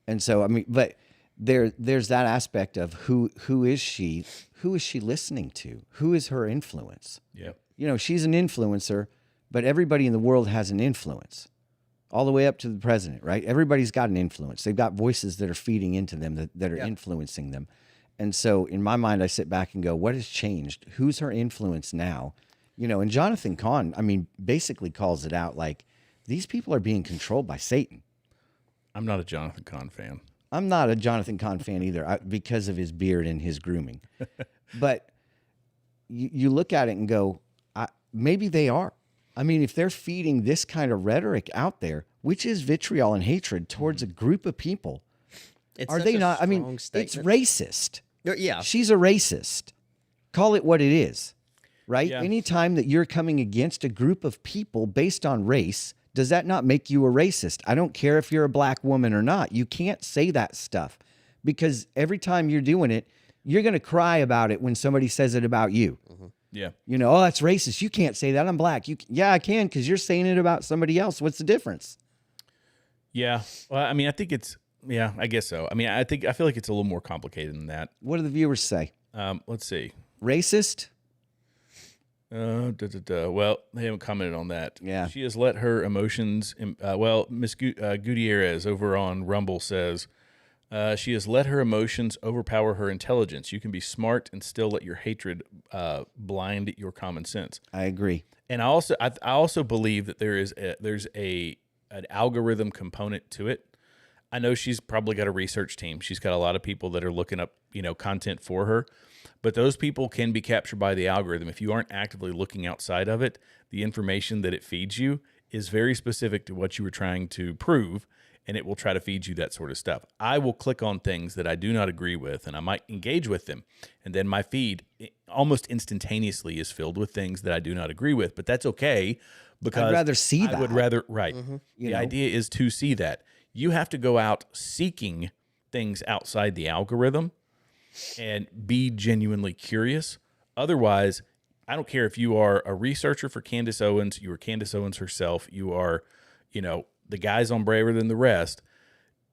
And so, I mean, but there's that aspect of who is she? Who is she listening to? Who is her influence? Yep. You know, she's an influencer, but everybody in the world has an influence. All the way up to the president, right? Everybody's got an influence. They've got voices that are feeding into them that are influencing them. And so in my mind, I sit back and go, what has changed? Who's her influence now? You know, and Jonathan Cahn, I mean, basically calls it out like, these people are being controlled by Satan. I'm not a Jonathan Cahn fan. I'm not a Jonathan Cahn fan either because of his beard and his grooming. But you look at it and go, maybe they are. I mean, if they're feeding this kind of rhetoric out there, which is vitriol and hatred towards a group of people, are they not? I mean, it's racist. Yeah. She's a racist. Call it what it is, right? Yeah. Anytime that you're coming against a group of people based on race, does that not make you a racist? I don't care if you're a black woman or not. You can't say that stuff because every time you're doing it, you're going to cry about it when somebody says it about you. Yeah. You know, oh, that's racist. You can't say that. I'm black. Yeah, I can because you're saying it about somebody else. What's the difference? Yeah. Well, I mean, I think it's, yeah, I guess so. I mean, I feel like it's a little more complicated than that. What do the viewers say? Let's see. Racist? Well, they haven't commented on that. Yeah. She has let her emotions, Miss Gutierrez over on Rumble says, she has let her emotions overpower her intelligence. You can be smart and still let your hatred blind your common sense. I agree. And I also believe that there's an algorithm component to it. I know she's probably got a research team. She's got a lot of people that are looking up, content for her. But those people can be captured by the algorithm. If you aren't actively looking outside of it, the information that it feeds you is very specific to what you were trying to prove, and it will try to feed you that sort of stuff. I will click on things that I do not agree with, and I might engage with them. And then my feed almost instantaneously is filled with things that I do not agree with. But that's okay, because I'd rather see that. I would rather, right. You know? Idea is to see that. You have to go out seeking things outside the algorithm and be genuinely curious. Otherwise, I don't care if you are a researcher for Candace Owens, you are Candace Owens herself, you are, the guys on Braver Than the Rest,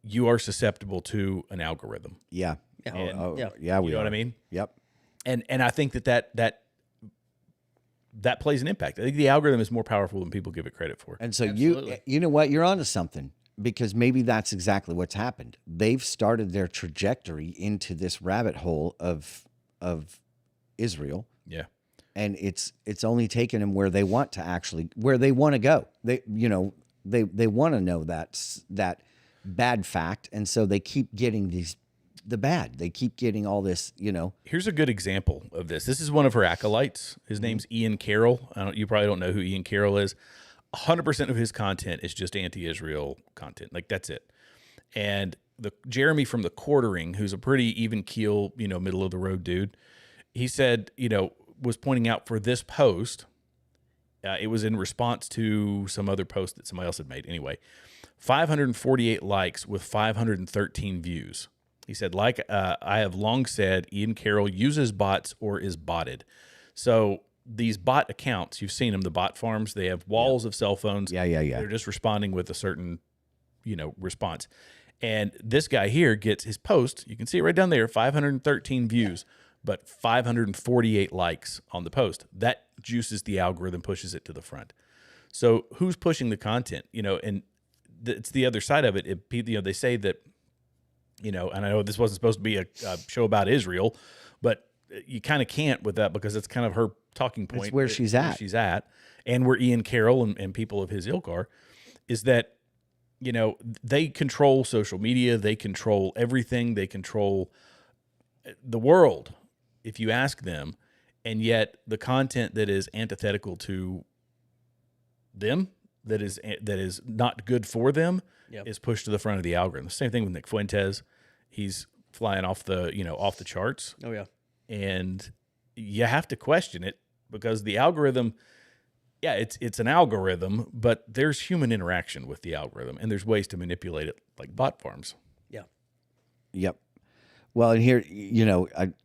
you are susceptible to an algorithm. Yeah. Yeah. Yeah, we You know are. what I mean? Yep. And I think that plays an impact. I think the algorithm is more powerful than people give it credit for. And so Absolutely. you know what? You're onto something, because maybe that's exactly what's happened. They've started their trajectory into this rabbit hole of Israel, Yeah. and it's only taken them where they want to go. They want to know that bad fact, and so they keep getting the bad. They keep getting all this, Here's a good example of this. This is one of her acolytes. His name's Ian Carroll. You probably don't know who Ian Carroll is. 100% of his content is just anti-Israel content. Like, that's it. And Jeremy from The Quartering, who's a pretty even keel, middle of the road dude, he said, was pointing out for this post, it was in response to some other post that somebody else had made. Anyway, 548 likes with 513 views. He said, I have long said, Ian Carroll uses bots or is botted. So these bot accounts, you've seen them, the bot farms, they have walls of cell phones. Yeah. They're just responding with a certain, response. And this guy here gets his post. You can see it right down there, 513 views, but 548 likes on the post. That juices the algorithm, pushes it to the front. So who's pushing the content? And it's the other side of it. They say that, and I know this wasn't supposed to be a show about Israel, but you kind of can't with that, because it's kind of her talking point. It's where she's at. And where Ian Carroll and people of his ilk are, is that, they control social media. They control everything. They control the world, if you ask them. And yet the content that is antithetical to them, that is not good for them, is pushed to the front of the algorithm. Same thing with Nick Fuentes. He's flying off the charts. Oh, yeah. And you have to question it, because the algorithm, it's an algorithm, but there's human interaction with the algorithm, and there's ways to manipulate it, like bot farms. Yeah. Yep. Well, and here,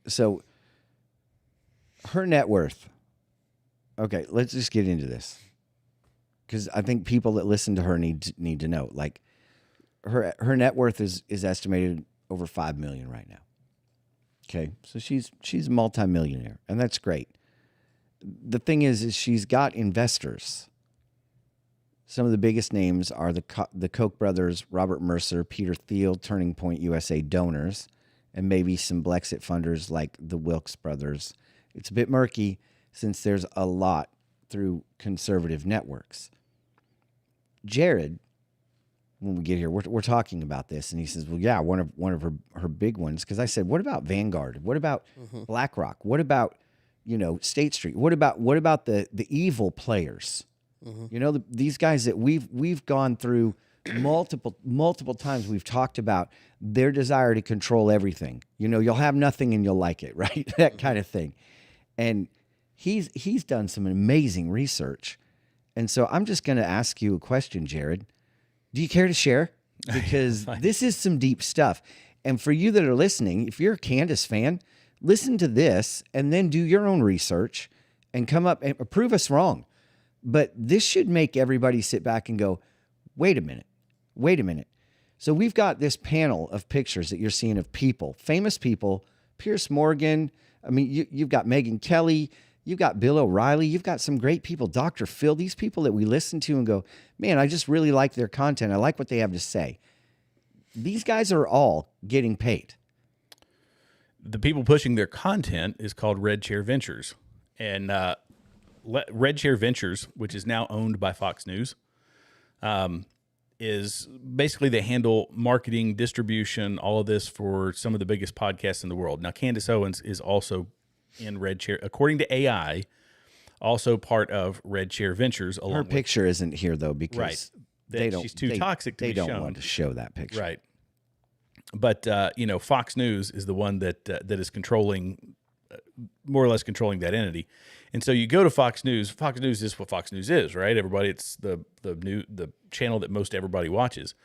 so her net worth. Okay, let's just get into this, because I think people that listen to her need to know. Like, her net worth is estimated over $5 million right now. Okay, so she's a multimillionaire, and that's great. The thing is she's got investors. Some of the biggest names are the Koch brothers, Robert Mercer, Peter Thiel, Turning Point USA donors, and maybe some Blexit funders like the Wilkes brothers. It's a bit murky, since there's a lot through conservative networks. Jared, when we get here, we're talking about this, and he says, well, yeah, one of her big ones. Because I said, what about Vanguard? What about BlackRock? What about, State Street? What about the evil players? These guys that we've gone through multiple times. We've talked about their desire to control everything. You'll have nothing and you'll like it, right? That kind of thing. And he's done some amazing research. And so I'm just going to ask you a question, Jared. Do you care to share? Because this is some deep stuff. And for you that are listening, if you're a Candace fan, listen to this and then do your own research and come up and prove us wrong. But this should make everybody sit back and go, wait a minute. wait a minute. So we've got this panel of pictures that you're seeing of people, famous people, Pierce Morgan. I mean, you've got Megyn Kelly. You've got Bill O'Reilly. You've got some great people, Dr. Phil, these people that we listen to and go, man, I just really like their content. I like what they have to say. These guys are all getting paid. The people pushing their content is called Red Chair Ventures. And Red Chair Ventures, which is now owned by Fox News, is basically they handle marketing, distribution, all of this for some of the biggest podcasts in the world. Now, Candace Owens is also in Red Chair, according to AI, also part of Red Chair Ventures. Her picture isn't here though because she's too toxic to be shown. They don't want to show that picture, right? But Fox News is the one that is controlling, more or less controlling that entity. And so you go to Fox News. Fox News is what Fox News is, right? Everybody, it's the channel that most everybody watches.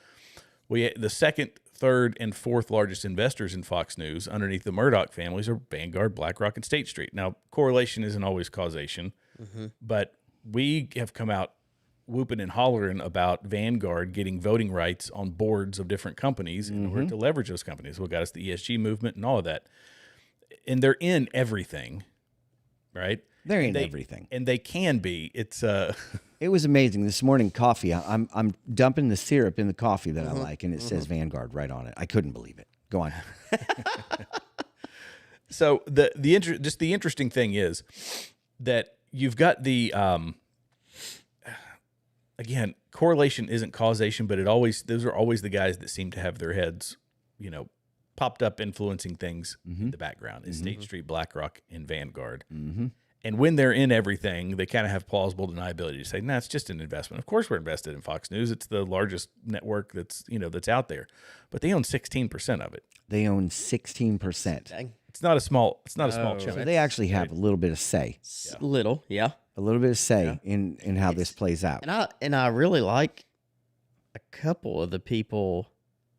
The second, third, and fourth largest investors in Fox News, underneath the Murdoch families, are Vanguard, BlackRock, and State Street. Now, correlation isn't always causation, but we have come out whooping and hollering about Vanguard getting voting rights on boards of different companies in order to leverage those companies. What got us the ESG movement and all of that. And they're in everything, right? They're in everything. And they can be. It's It was amazing. This morning, coffee, I'm dumping the syrup in the coffee that I like, and it says Vanguard right on it. I couldn't believe it. Go on. So the interesting thing is that you've got the again, correlation isn't causation, but those are always the guys that seem to have their heads, popped up influencing things in the background. Is State Street, BlackRock, and Vanguard. And when they're in everything, they kind of have plausible deniability to say, nah, it's just an investment. Of course we're invested in Fox News. It's the largest network that's out there. But they own 16% of it. They own 16%. Dang. It's not a small chunk. So they actually have a little bit of say. Little, yeah. A little bit of say in how this plays out. And I really like a couple of the people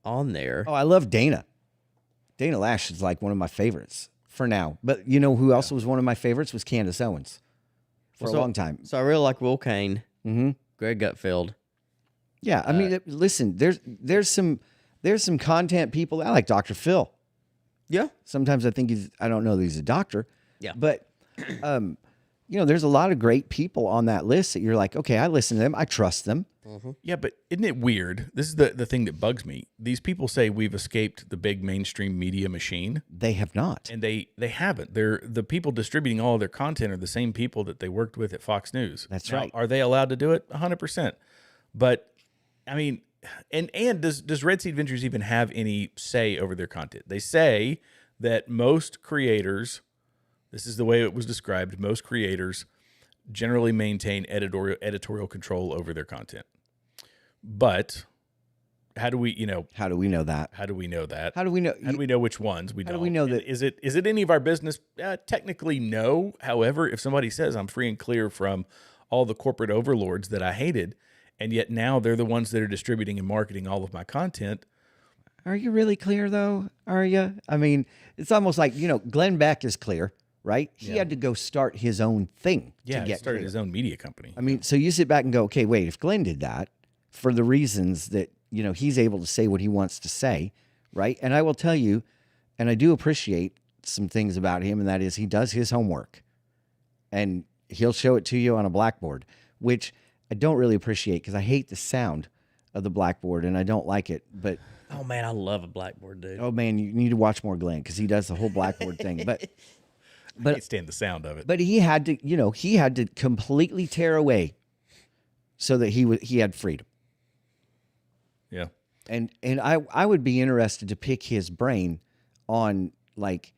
on there. Oh, I love Dana. Dana Lash is like one of my favorites for now. But you know who else was one of my favorites was Candace Owens for a long time. So I really like Will Kane, Greg Gutfeld. Yeah, I mean, listen, there's some content people. I like Dr. Phil. Yeah. Sometimes I think I don't know that he's a doctor. Yeah. But, there's a lot of great people on that list that you're like, okay, I listen to them. I trust them. Yeah, but isn't it weird? This is the thing that bugs me. These people say we've escaped the big mainstream media machine. They have not. And they haven't. The people distributing all of their content are the same people that they worked with at Fox News. That's now, right. Are they allowed to do it? 100%. But, I mean, and does Red Seed Ventures even have any say over their content? They say that most creators, this is the way it was described, most creators generally maintain editorial control over their content. But how do we know that? How do we know? How do we know? How do we know which ones we don't? How do we know that? Is it any of our business? Technically, no. However, if somebody says I'm free and clear from all the corporate overlords that I hated, and yet now they're the ones that are distributing and marketing all of my content. Are you really clear though? Are you? I mean, it's almost like, Glenn Beck is clear, right? He had to go start his own thing to get started clear. his own media company. I mean, so you sit back and go, okay, wait, if Glenn did that for the reasons that, he's able to say what he wants to say, right? And I will tell you, and I do appreciate some things about him, and that is he does his homework. And he'll show it to you on a blackboard, which I don't really appreciate because I hate the sound of the blackboard and I don't like it. But oh man, I love a blackboard, dude. oh man, you need to watch more Glenn because he does the whole blackboard thing. But I can't stand the sound of it. But he had to completely tear away so that he had freedom. Yeah. And I would be interested to pick his brain on like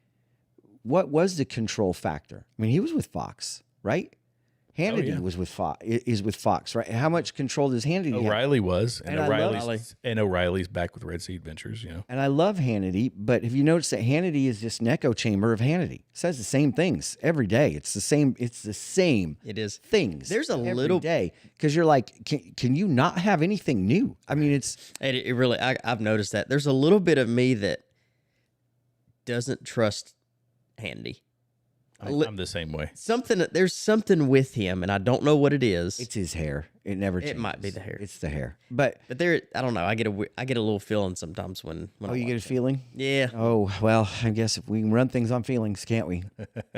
what was the control factor? I mean, he was with Fox, right? Hannity was with Fox, is with Fox, right? How much control does Hannity have? O'Reilly was, and And O'Reilly's back with Red Seed Ventures, And I love Hannity, but have you noticed that Hannity is just an echo chamber of Hannity? It says the same things every day. It's the same. It is things. There's a every little day because you're like, can you not have anything new? I mean, it really. I've noticed that there's a little bit of me that doesn't trust Hannity. I'm the same way. There's something with him, and I don't know what it is. It's his hair. It never changes. It might be the hair. It's the hair. But there, I don't know. I get a little feeling sometimes when oh, I you get a watch it. feeling? Yeah. Oh, well, I guess if we can run things on feelings, can't we?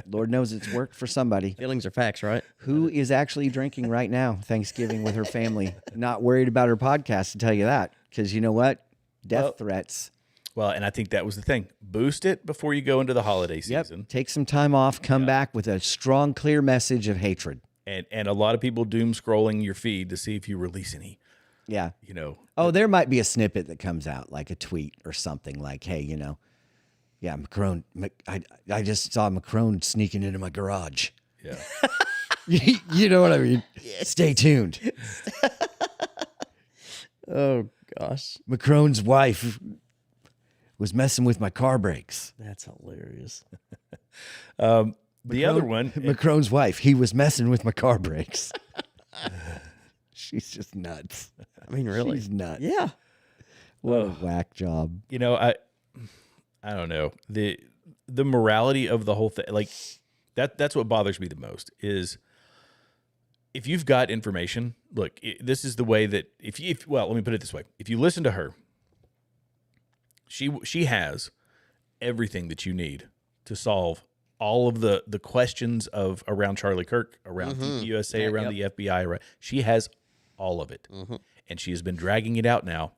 Lord knows it's worked for somebody. Feelings are facts, right? Who is actually drinking right now, Thanksgiving with her family, not worried about her podcast, to tell you that. Because you know what? Death threats. Well, and I think that was the thing. Boost it before you go into the holiday season. Yep. Take some time off, come back with a strong, clear message of hatred. And a lot of people doom scrolling your feed to see if you release any, Yeah. Oh, there might be a snippet that comes out, like a tweet or something like, hey, yeah, Macron, I just saw Macron sneaking into my garage. Yeah. You know what I mean? Yes. Stay tuned. Oh, gosh. Macron's wife was messing with my car brakes. That's hilarious. The other one, Macron's wife, he was messing with my car brakes. She's just nuts. I mean, really? She's nuts. Yeah. What a whack job. I don't know. The morality of the whole thing, like that's what bothers me the most is if you've got information, look, this is the way that well, let me put it this way. If you listen to her, she has everything that you need to solve all of the questions around Charlie Kirk, around USA, around the FBI. She has all of it. And she has been dragging it out now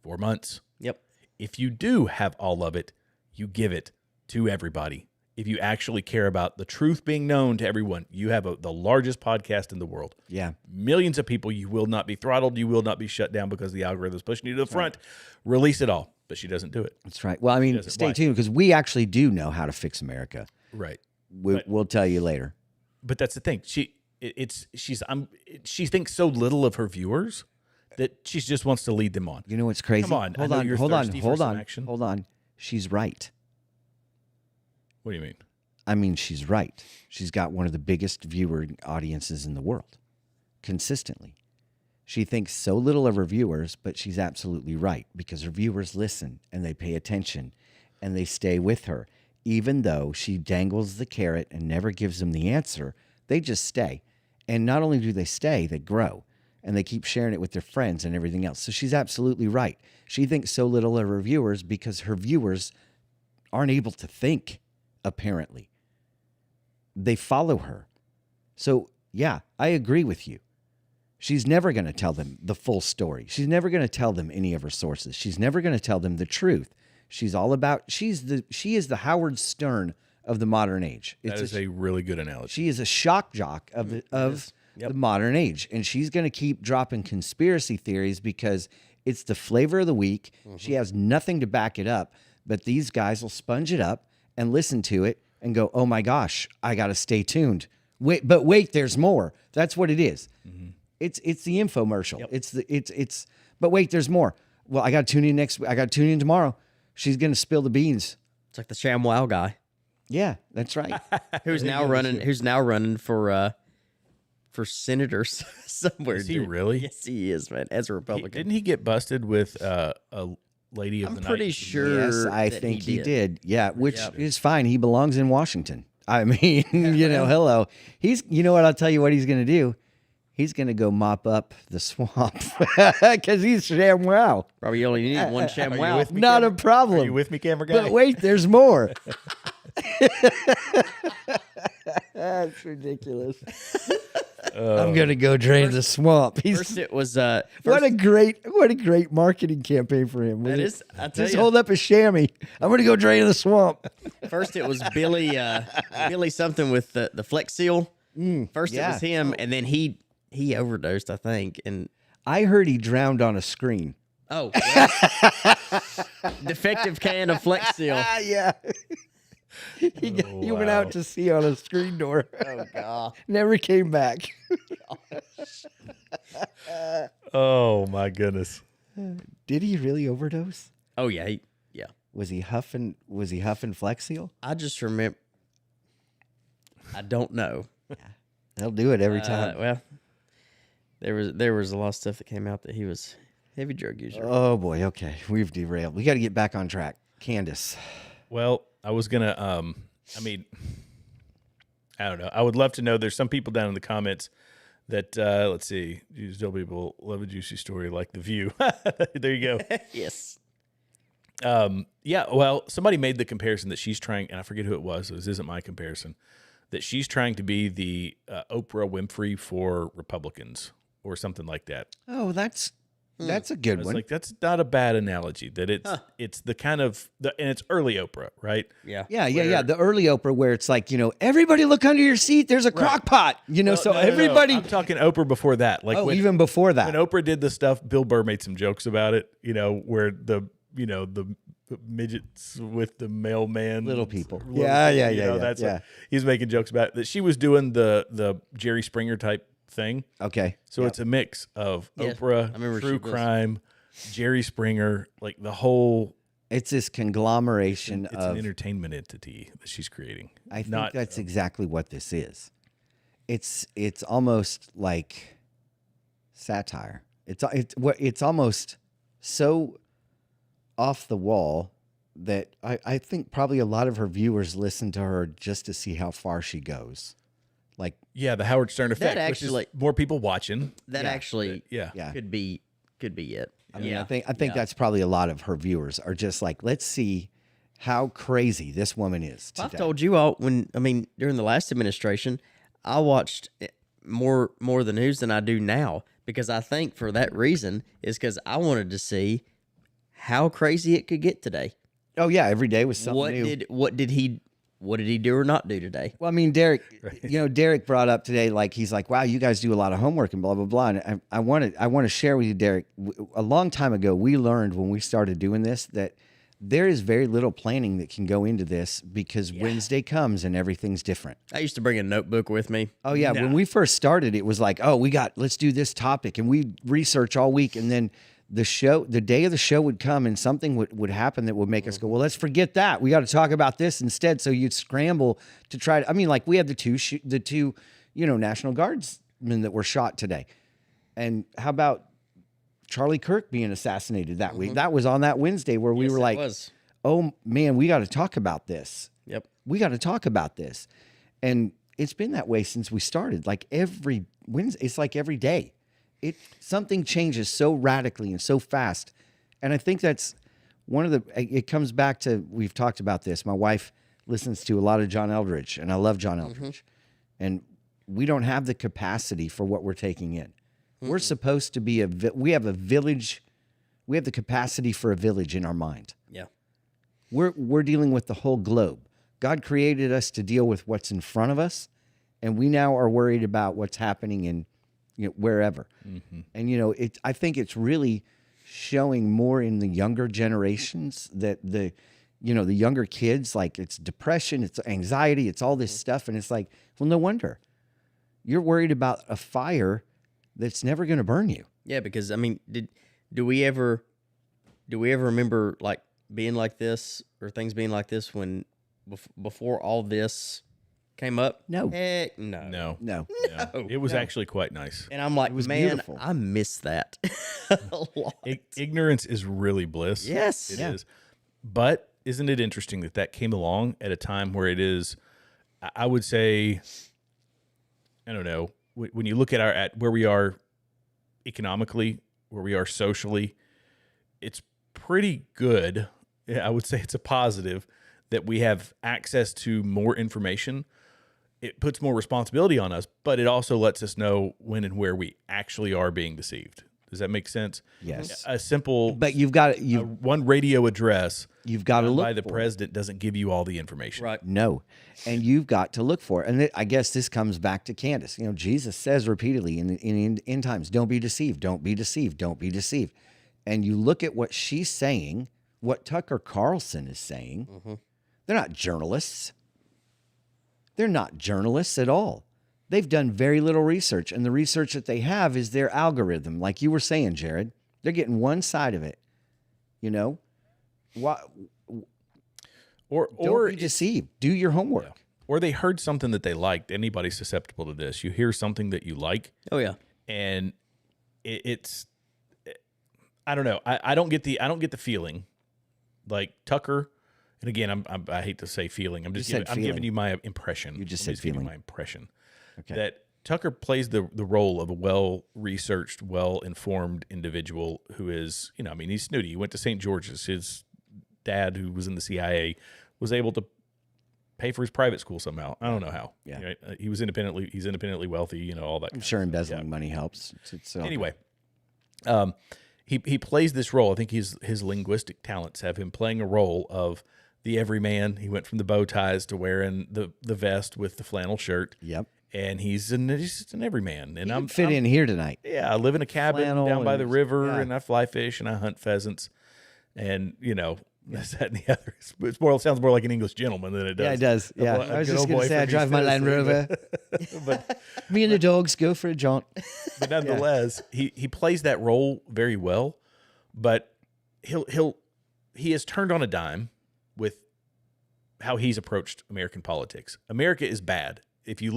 for months. Yep. If you do have all of it, you give it to everybody. If you actually care about the truth being known to everyone, you have the largest podcast in the world. Yeah. Millions of people. You will not be throttled. You will not be shut down because the algorithm is pushing you to the front. Release it all. But she doesn't do it. That's right. Well, I mean, stay tuned because we actually do know how to fix America. Right. We'll tell you later. But that's the thing. She thinks so little of her viewers that she just wants to lead them on. You know what's crazy? Come on. Hold on. She's right. What do you mean? I mean, she's right. She's got one of the biggest viewer audiences in the world consistently. She thinks so little of her viewers, but she's absolutely right because her viewers listen and they pay attention and they stay with her. Even though she dangles the carrot and never gives them the answer, they just stay. And not only do they stay, they grow. And they keep sharing it with their friends and everything else. So she's absolutely right. She thinks so little of her viewers because her viewers aren't able to think, apparently. They follow her. So, yeah, I agree with you. She's never going to tell them the full story. She's never going to tell them any of her sources. She's never going to tell them the truth. She's all about, she is the Howard Stern of the modern age. That is a really good analogy. She is a shock jock of the modern age. And she's going to keep dropping conspiracy theories because it's the flavor of the week. She has nothing to back it up, but these guys will sponge it up and listen to it and go, oh my gosh, I got to stay tuned. Wait, there's more. That's what it is. It's the infomercial. Yep. But wait, there's more. Well, I got to tune in I got to tune in tomorrow. She's going to spill the beans. It's like the ShamWow guy. Yeah, that's right. Who's now running for senators somewhere. Is he really? Yes, he is, man. As a Republican. Didn't he get busted with a lady of the night? I'm pretty sure. Yes, I think he did. Yeah, which is fine. He belongs in Washington. I mean, hello. You know what? I'll tell you what he's going to do. He's going to go mop up the swamp because he's ShamWow. Probably only need one ShamWow. Not a problem. Are you with me, camera guy? But wait, there's more. That's ridiculous. I'm going to go drain the swamp. First it was what a great marketing campaign for him. That is, I tell just you. hold up a chamois. I'm going to go drain the swamp. First it was Billy something with the Flex Seal. First it was him, and then he overdosed, I think. And I heard he drowned on a screen. Oh, defective can of Flex Seal. Yeah. He went out to sea on a screen door. Oh, God. Never came back. Oh, my goodness. Did he really overdose? Oh, yeah. Was he huffing Flex Seal? I just remember. I don't know. They'll do it every time. Well, there was a lot of stuff that came out that he was heavy drug user. Oh, boy. Okay. We've derailed. We got to get back on track. Candace. Well, I was going to, I don't know. I would love to know. There's some people down in the comments that let's see, you tell people love a juicy story like The View. There you go. Yes. Yeah, well, somebody made the comparison that she's trying, and I forget who it was. This isn't my comparison. That she's trying to be the Oprah Winfrey for Republicans or something like that. Oh, that's a good one. Like, that's not a bad analogy. That it's the kind of and it's early Oprah, right? Yeah. Yeah. The early Oprah where it's like, everybody look under your seat. There's a crock pot, Well, so no, everybody. I'm talking Oprah before that. Like even before that. when Oprah did the stuff, Bill Burr made some jokes about it. Where the midgets with the mailman, Little people. Little Yeah. That's what he's making jokes about. That she was doing the Jerry Springer type thing. Okay. So it's a mix of Yeah, Oprah, I remember true she was. crime, Jerry Springer, like the whole. It's this conglomeration It's of. an entertainment entity that she's creating. I think that's exactly what this is. It's almost like satire. It's almost so off the wall that I think probably a lot of her viewers listen to her just to see how far she goes. Like, Yeah, the Howard Stern effect. actually- which is more people watching. That actually Yeah. could be it. I mean, I think that's probably a lot of her viewers are just like, let's see how crazy this woman is today. I've told you all during the last administration, I watched more the news than I do now because I think for that reason is because I wanted to see how crazy it could get today. Oh yeah, every day was something new. What did he do or not do today? Well, I mean, Derek, Derek brought up today, like, he's like, wow, you guys do a lot of homework and blah, blah, blah. And I want to share with you, Derek, a long time ago, we learned when we started doing this that there is very little planning that can go into this because Wednesday comes and everything's different. I used to bring a notebook with me. Oh yeah. When we first started, it was like, oh, let's do this topic, and we research all week. And then the day of the show would come and something would happen that would make us go, well, let's forget that. We got to talk about this instead. So you'd scramble to try to, like we had the two National Guardsmen that were shot today. And how about Charlie Kirk being assassinated that week? That was on that Wednesday where we were like, oh man, we got to talk about this. Yep. We got to talk about this. And it's been that way since we started. Like every Wednesday, it's like every day. Something changes so radically and so fast. And I think that's it comes back to, we've talked about this. My wife listens to a lot of John Eldridge, and I love John Eldridge. And we don't have the capacity for what we're taking in. We're supposed to be we have the capacity for a village in our mind. Yeah. We're dealing with the whole globe. God created us to deal with what's in front of us, and we now are worried about what's happening in wherever. And I think it's really showing more in the younger generations that the younger kids, like, it's depression, it's anxiety, it's all this stuff, and it's like, well, no wonder you're worried about a fire that's never going to burn you. Yeah, because do we ever remember like being like this or things being like this when before all this came up? No. Heck no. No. It was actually quite nice. And I'm like, man, beautiful. I miss that a lot. Ignorance is really bliss. Yes. It is. But isn't it interesting that came along at a time where it is, I would say, I don't know, when you look at where we are economically, where we are socially, it's pretty good. I would say it's a positive that we have access to more information. It puts more responsibility on us, but it also lets us know when and where we actually are being deceived. Does that make sense? Yes. A simple, But you've got one radio address you've got to look by the for it. president doesn't give you all the information. Right. No. And you've got to look for it. And I guess this comes back to Candace. Jesus says repeatedly in end times, don't be deceived, don't be deceived, don't be deceived. And you look at what she's saying, what Tucker Carlson is saying. They're not journalists. They're not journalists at all. They've done very little research. And the research that they have is their algorithm. Like you were saying, Jared, they're getting one side of it. What? Or Don't be deceived. Do your homework. Yeah. Or they heard something that they liked. Anybody's susceptible to this. You hear something that you like. Oh yeah. And it's, I don't know. I don't get the feeling like Tucker. And again, I hate to say feeling. I'm giving you my impression. You just I'm said feeling. my impression. Okay. That Tucker plays the role of a well-researched, well-informed individual who is, I mean, he's snooty. He went to St. George's. His dad, who was in the CIA, was able to pay for his private school somehow. I don't know how. Yeah. Right? He's independently wealthy, all that. I'm sure embezzling money helps. Anyway, he plays this role. I think his linguistic talents have him playing a role of the everyman. He went from the bow ties to wearing the vest with the flannel shirt. Yep. And he's just an everyman. And I'm fit in here tonight. Yeah, I live in a cabin Flannel down by the river, yeah. and I fly fish and I hunt pheasants, and this, that, and the other. It sounds more like an English gentleman than it does. Yeah, it does. Yeah, I was just going to say I drive my Land Rover. but Me and the dogs go for a jaunt. But nonetheless, he plays that role very well. But he has turned on a dime with how he's approached American politics. America is bad. If you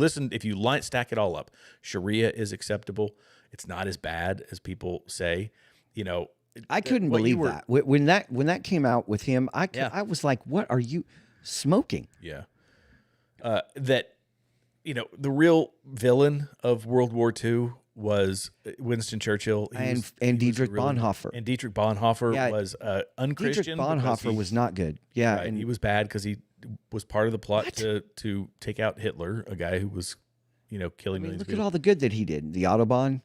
stack it all up, Sharia is acceptable. It's not as bad as people say. I couldn't believe that when that came out with him. I was like, "What are you smoking?" Yeah, the real villain of World War II was Winston Churchill and Dietrich Bonhoeffer. And Dietrich Bonhoeffer was unchristian. Dietrich Bonhoeffer was not good. Yeah, right, and he was bad because he was part of the plot to take out Hitler, a guy who was, killing millions of people. Look at all the good that he did. The Autobahn.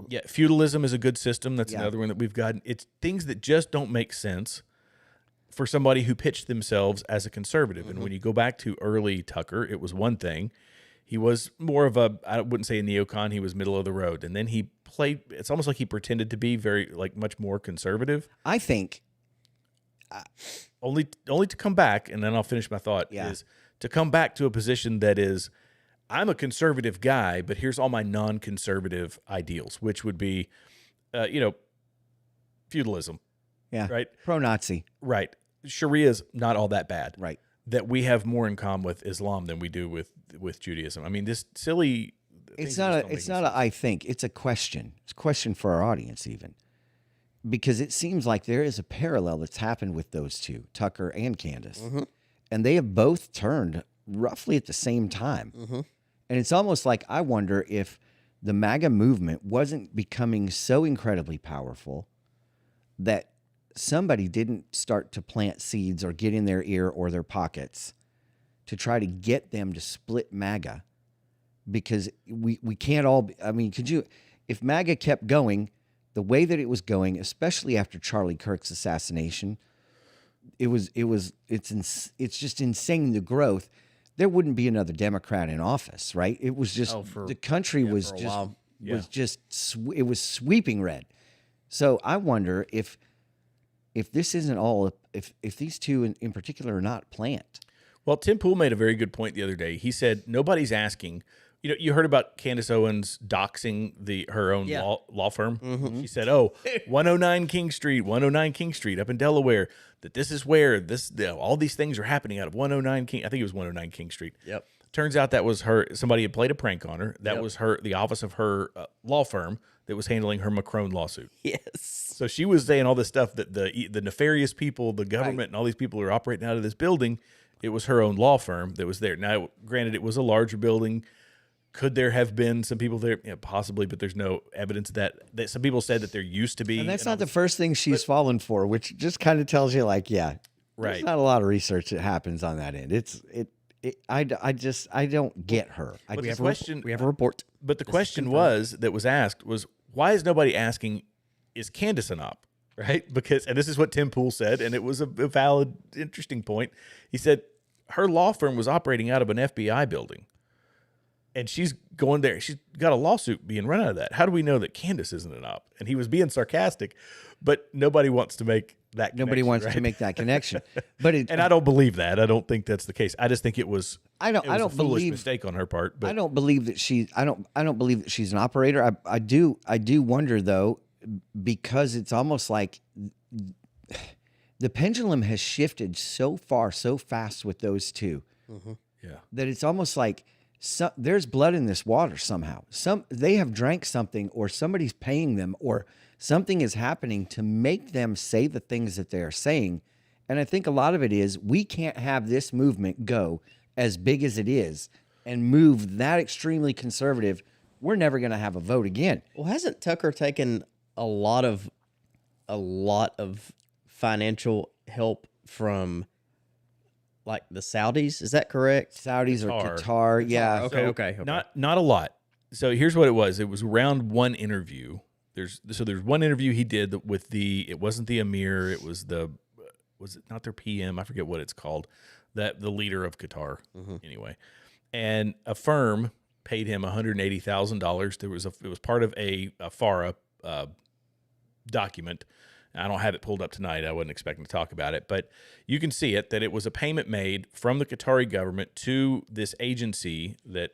Yeah, feudalism is a good system. That's another one that we've gotten. It's things that just don't make sense for somebody who pitched themselves as a conservative. Mm-hmm. And when you go back to early Tucker, it was one thing. He was more of I wouldn't say a neocon. He was middle of the road. And then he played, it's almost like he pretended to be very, much more conservative. I think. Only to come back, and then I'll finish my thought, is to come back to a position that is, I'm a conservative guy, but here's all my non-conservative ideals, which would be, feudalism. Yeah. Right. Pro-Nazi. Right. Sharia's not all that bad. Right. That we have more in common with Islam than we do with Judaism. I mean, this silly. It's not a I think. It's a question. It's a question for our audience even. Because it seems like there is a parallel that's happened with those two, Tucker and Candace. Mm-hmm. And they have both turned roughly at the same time. Mm-hmm. And it's almost like I wonder if the MAGA movement wasn't becoming so incredibly powerful that somebody didn't start to plant seeds or get in their ear or their pockets to try to get them to split MAGA. Because we can't all, if MAGA kept going the way that it was going, especially after Charlie Kirk's assassination, it's just insane, the growth. There wouldn't be another Democrat in office, right? It was just the country was sweeping red. So I wonder if this isn't all, if these two in particular are not plant. Well, Tim Pool made a very good point the other day. He said nobody's asking. You heard about Candace Owens doxing her own law firm. Mm-hmm. She said, 109 King Street up in Delaware, that this is where all these things are happening out of 109 King. I think it was 109 King Street. Yep. Turns out that was her. Somebody had played a prank on her. That was the office of her law firm that was handling her Macron lawsuit. Yes. So she was saying all this stuff that the nefarious people, the government, and all these people are operating out of this building. It was her own law firm that was there. Now, granted, it was a larger building. Could there have been some people there? Yeah, possibly, but there's no evidence that some people said that there used to be. And that's not the first thing she's fallen for, which just kind of tells you, right. There's not a lot of research that happens on that end. I don't get her. We have a report. But the question was asked was, why is nobody asking, is Candace an op? Right? And this is what Tim Pool said, and it was a valid, interesting point. He said her law firm was operating out of an FBI building. And she's going there. She's got a lawsuit being run out of that. How do we know that Candace isn't an op? And he was being sarcastic, but nobody wants to make that connection. Nobody wants to make that connection. And I don't believe that. I don't think that's the case. I just think it was a foolish believe, mistake on her part. But I don't believe that I don't believe that she's an operator. I do wonder though, because it's almost like the pendulum has shifted so far, so fast with those two. Mm-hmm. Yeah. That it's almost like there's blood in this water somehow. They have drank something, or somebody's paying them, or something is happening to make them say the things that they're saying. And I think a lot of it is we can't have this movement go as big as it is and move that extremely conservative we're never going to have a vote again. Well, hasn't Tucker taken a lot of financial help from like the Saudis? Is that correct? Saudis or Qatar. Qatar, yeah. Okay. Not a lot. So here's what it was. It was around one interview. There's one interview he did with it wasn't the Emir, it was was it not their PM? I forget what it's called. That the leader of Qatar, anyway. And a firm paid him $180,000. It was part of a FARA document. I don't have it pulled up tonight. I wasn't expecting to talk about it, but you can see that it was a payment made from the Qatari government to this agency that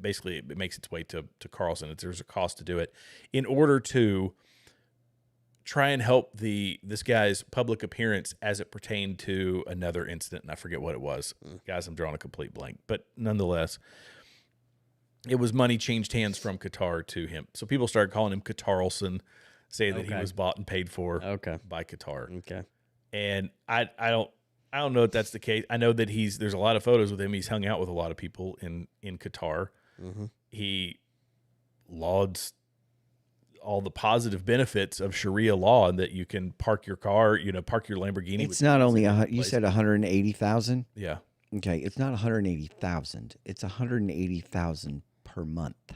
basically it makes its way to Carlson. There's a cost to do it in order to try and help this guy's public appearance as it pertained to another incident, and I forget what it was. Guys, I'm drawing a complete blank, but nonetheless, it was money changed hands from Qatar to him. So people started calling him Qatarlson, saying that he was bought and paid for by Qatar. Okay. And I don't know if that's the case. I know that there's a lot of photos with him. He's hung out with a lot of people in Qatar. He lauds all the positive benefits of Sharia law and that you can park your car, park your Lamborghini. It's not only you said 180,000. Yeah. Okay, it's not 180,000. It's 180,000 per month.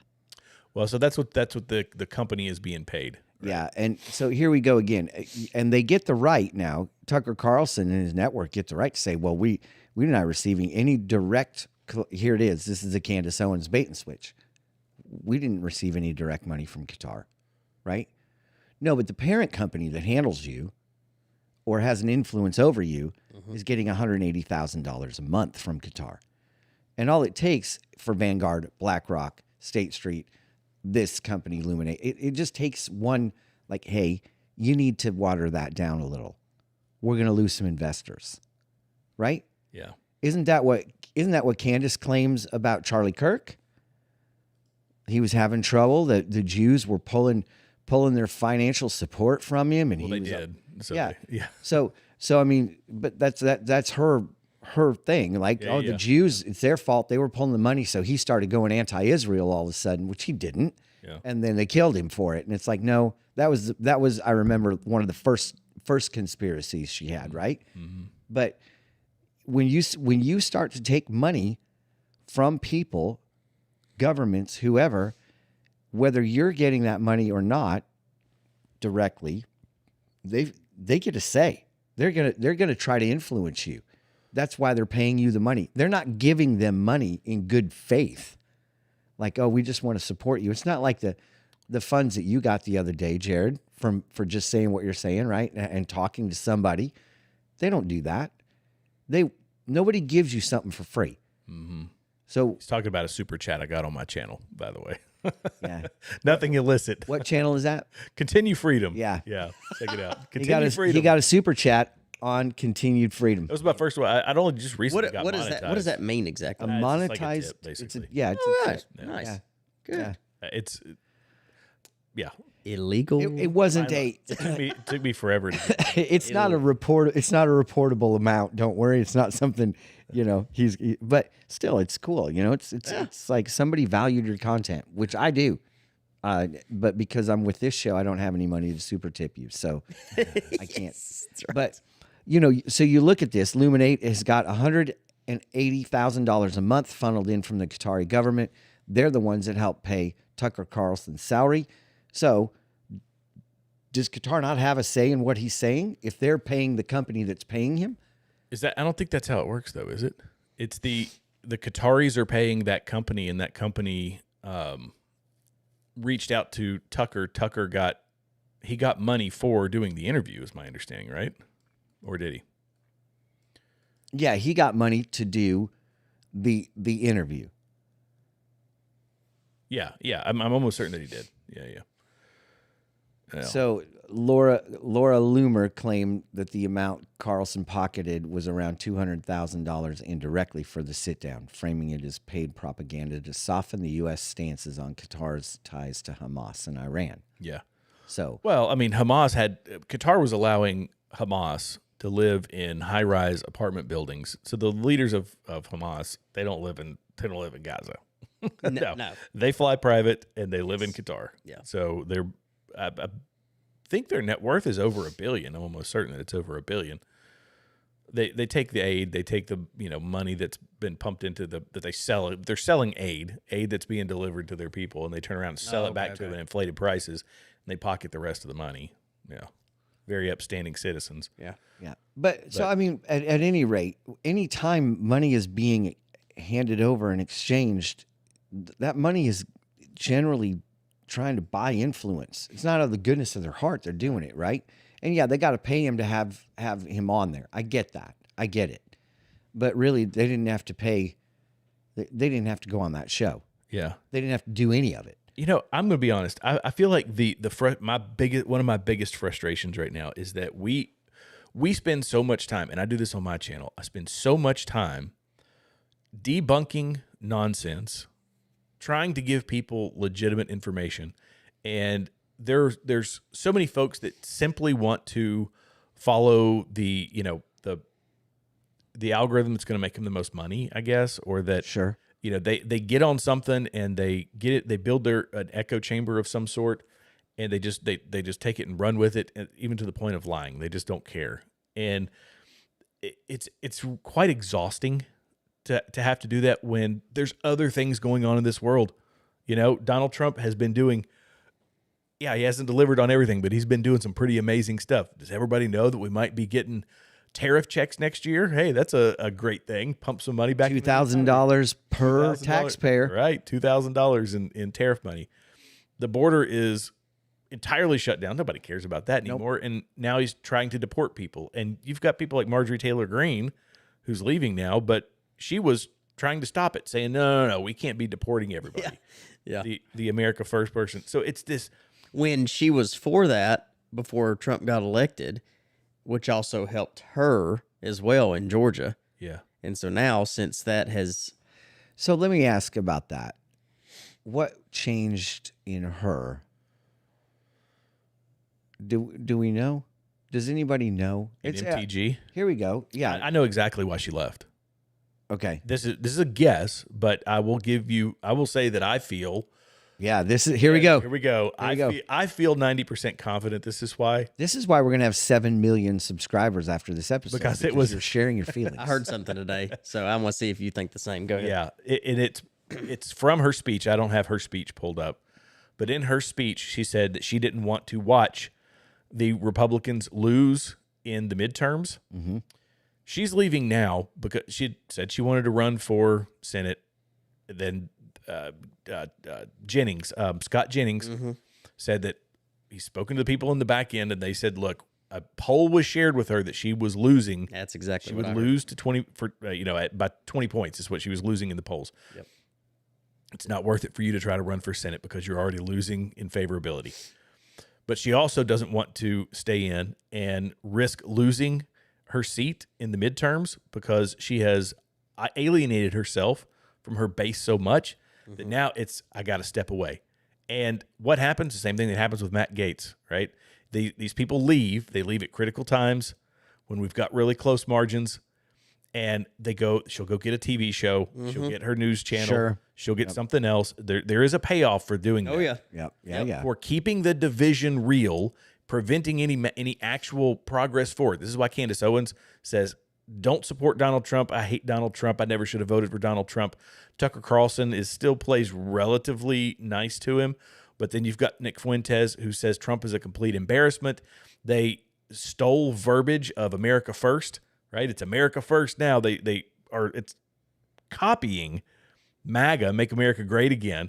Well, so that's what the company is being paid. Right? Yeah, and so here we go again, and they get the right now. Tucker Carlson and his network get the right to say, "Well, we're not receiving any direct." Here it is. This is the Candace Owens bait and switch. We didn't receive any direct money from Qatar, right? No, but the parent company that handles you or has an influence over you is getting $180,000 a month from Qatar, and all it takes for Vanguard, BlackRock, State Street, this company Luminate, it just takes one, like, hey, you need to water that down a little. We're going to lose some investors, right? Yeah. Isn't that what Candace claims about Charlie Kirk? He was having trouble. The Jews were pulling their financial support from him, and they did. So yeah. yeah. So I mean, but that's her thing. Like, the Jews, it's their fault. They were pulling the money, so he started going anti-Israel all of a sudden, which he didn't. Yeah. And then they killed him for it. And it's like, no, that was I remember one of the first conspiracies she had, right? But when you start to take money from people, governments, whoever, whether you're getting that money or not directly, they get a say. They're gonna try to influence you. That's why they're paying you the money. They're not giving them money in good faith. Like, oh, we just want to support you. It's not like the funds that you got the other day, Jared, for just saying what you're saying, right? And talking to somebody. They don't do that. Nobody gives you something for free. So He's talking about a super chat I got on my channel, by the way. yeah. Nothing illicit. What channel is that? Continue Freedom. Yeah. Yeah. Check it out. He Continue Freedom. He got a super chat on Continued Freedom. That was my first one. I'd only just recently got What monetized. does that mean exactly? A It's monetized, like a tip, it's basically. it's Nice. yeah. Good. Yeah. It's yeah. Illegal. It wasn't It took me forever to get it's not a reportable amount. Don't worry. It's not something, but still it's cool. It's like somebody valued your content, which I do. But because I'm with this show, I don't have any money to super tip you. So I can't, but so you look at this, Luminate has got $180,000 a month funneled in from the Qatari government. They're the ones that help pay Tucker Carlson's salary. So does Qatar not have a say in what he's saying if they're paying the company that's paying him? I don't think that's how it works, though, is it? It's the Qataris are paying that company, and that company reached out to Tucker. Tucker got money for doing the interview, is my understanding, right? Or did he? Yeah, he got money to do the interview. Yeah. I'm almost certain that he did. Yeah. So Laura Loomer claimed that the amount Carlson pocketed was around $200,000 indirectly for the sit-down, framing it as paid propaganda to soften the U.S. stances on Qatar's ties to Hamas and Iran. Yeah. So, well, I mean, Qatar was allowing Hamas to live in high-rise apartment buildings. So the leaders of Hamas, they don't live in Gaza. No. They fly private and they live in Qatar. Yeah. So I think their net worth is over $1 billion. I'm almost certain that it's over $1 billion. They take the aid, they take the money that's been pumped into that they sell it. They're selling aid that's being delivered to their people, and they turn around and sell it back to them at inflated prices, and they pocket the rest of the money. Yeah, very upstanding citizens. Yeah. But so I mean, at any rate, any time money is being handed over and exchanged, that money is generally trying to buy influence. It's not out of the goodness of their heart they're doing it, right? And yeah, they got to pay him to have him on there. I get that. I get it. But really, they didn't have to pay. They didn't have to go on that show. Yeah, they didn't have to do any of it. I'm going to be honest. I feel like one of my biggest frustrations right now is that we spend so much time, and I do this on my channel. I spend so much time debunking nonsense, trying to give people legitimate information, and there's so many folks that simply want to follow the algorithm that's going to make them the most money, I guess, or that sure. They get on something and they get it, they build an echo chamber of some sort, and they just take it and run with it, even to the point of lying. They just don't care. And it's quite exhausting to have to do that when there's other things going on in this world. Donald Trump has been doing, he hasn't delivered on everything, but he's been doing some pretty amazing stuff. Does everybody know that we might be getting tariff checks next year? Hey, that's a great thing. Pump some money back. $2,000 per taxpayer. Right, $2,000 in tariff money. The border is entirely shut down. Nobody cares about that anymore. Nope. And now he's trying to deport people. And you've got people like Marjorie Taylor Greene, who's leaving now, but she was trying to stop it, saying, no, we can't be deporting everybody. Yeah. The America First person. So it's this. When she was for that before Trump got elected, which also helped her as well in Georgia. Yeah. And so now, since that has... So let me ask about that. What changed in her? Do we know? Does anybody know? It's MTG. Here we go. Yeah. I know exactly why she left. Okay. This is a guess, but I will say that I feel... Yeah, here we go. Here we go. I feel 90% confident this is why. This is why we're going to have 7 million subscribers after this episode. Because you're sharing your feelings. I heard something today, so I want to see if you think the same. Go ahead. Yeah, it's from her speech. I don't have her speech pulled up. But in her speech, she said that she didn't want to watch the Republicans lose in the midterms. Mm-hmm. She's leaving now because she said she wanted to run for Senate. Then Scott Jennings said that he's spoken to the people in the back end, and they said, look, a poll was shared with her that she was losing. That's exactly she what would I lose to 20 for by 20 points is what she was losing in the polls. Yep. It's not worth it for you to try to run for Senate because you're already losing in favorability. But she also doesn't want to stay in and risk losing her seat in the midterms because she has alienated herself from her base so much that now I got to step away. And what happens? The same thing that happens with Matt Gaetz, right? These people leave. They leave at critical times when we've got really close margins, and she'll go get a TV show. She'll get her news channel. Sure. She'll get something else. There is a payoff for doing that. Oh, yeah. Yeah. For keeping the division real, preventing any actual progress forward. This is why Candace Owens says, don't support Donald Trump. I hate Donald Trump. I never should have voted for Donald Trump. Tucker Carlson still plays relatively nice to him. But then you've got Nick Fuentes, who says Trump is a complete embarrassment. They stole verbiage of America First, right? It's America First now. It's copying MAGA, Make America Great Again,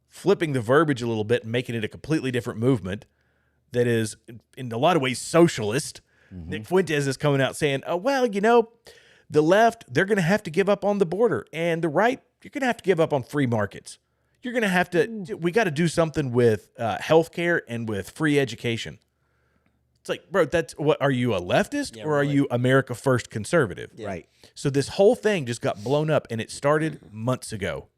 flipping the verbiage a little bit and making it a completely different movement that is, in a lot of ways, socialist. Nick Fuentes is coming out saying, oh, well, the left, they're going to have to give up on the border. And the right, you're going to have to give up on free markets. You're going to have to, we got to do something with healthcare and with free education. It's like, bro, are you a leftist or are you America First conservative? Yeah. Right. So this whole thing just got blown up, and it started months ago.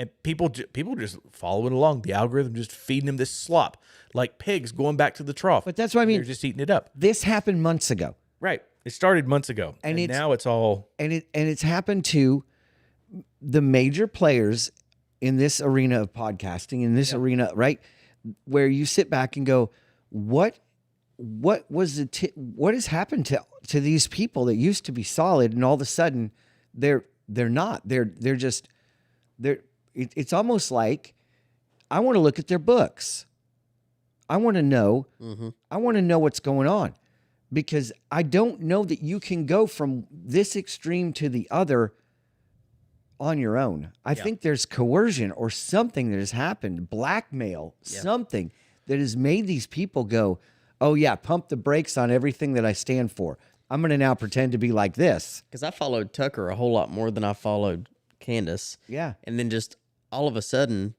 And people just following along. The algorithm just feeding them this slop, like pigs going back to the trough. But that's what I mean. They're just eating it up. This happened months ago. Right. It started months ago, and now it's all. And it's happened to the major players in this arena of podcasting, in this arena, right, where you sit back and go, what has happened to these people that used to be solid, and all of a sudden they're not. It's almost like I want to look at their books. I want to know. I want to know what's going on, because I don't know that you can go from this extreme to the other on your own. I think there's coercion or something that has happened, blackmail, something that has made these people go, oh yeah, pump the brakes on everything that I stand for. I'm going to now pretend to be like this. Because I followed Tucker a whole lot more than I followed Candace. Yeah. And then just all of a sudden,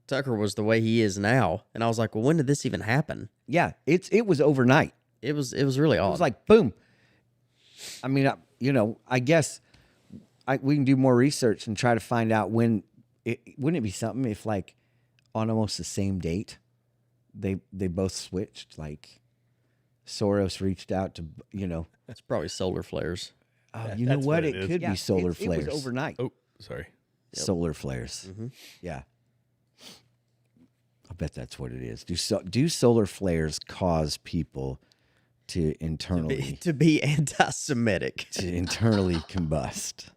Tucker was the way he is now. And I was like, well, when did this even happen? Yeah, it was overnight. It was really odd. It was like, boom. I mean, I guess we can do more research and try to find out when. Wouldn't it be something if, like, on almost the same date, they both switched? Like, Soros reached out to, That's probably solar flares. you know That's what? what it It is. could be solar flares. It was overnight. Oh, sorry. Solar flares. Yeah. I bet that's what it is. Do solar flares cause people to internally To be anti-Semitic. to internally combust?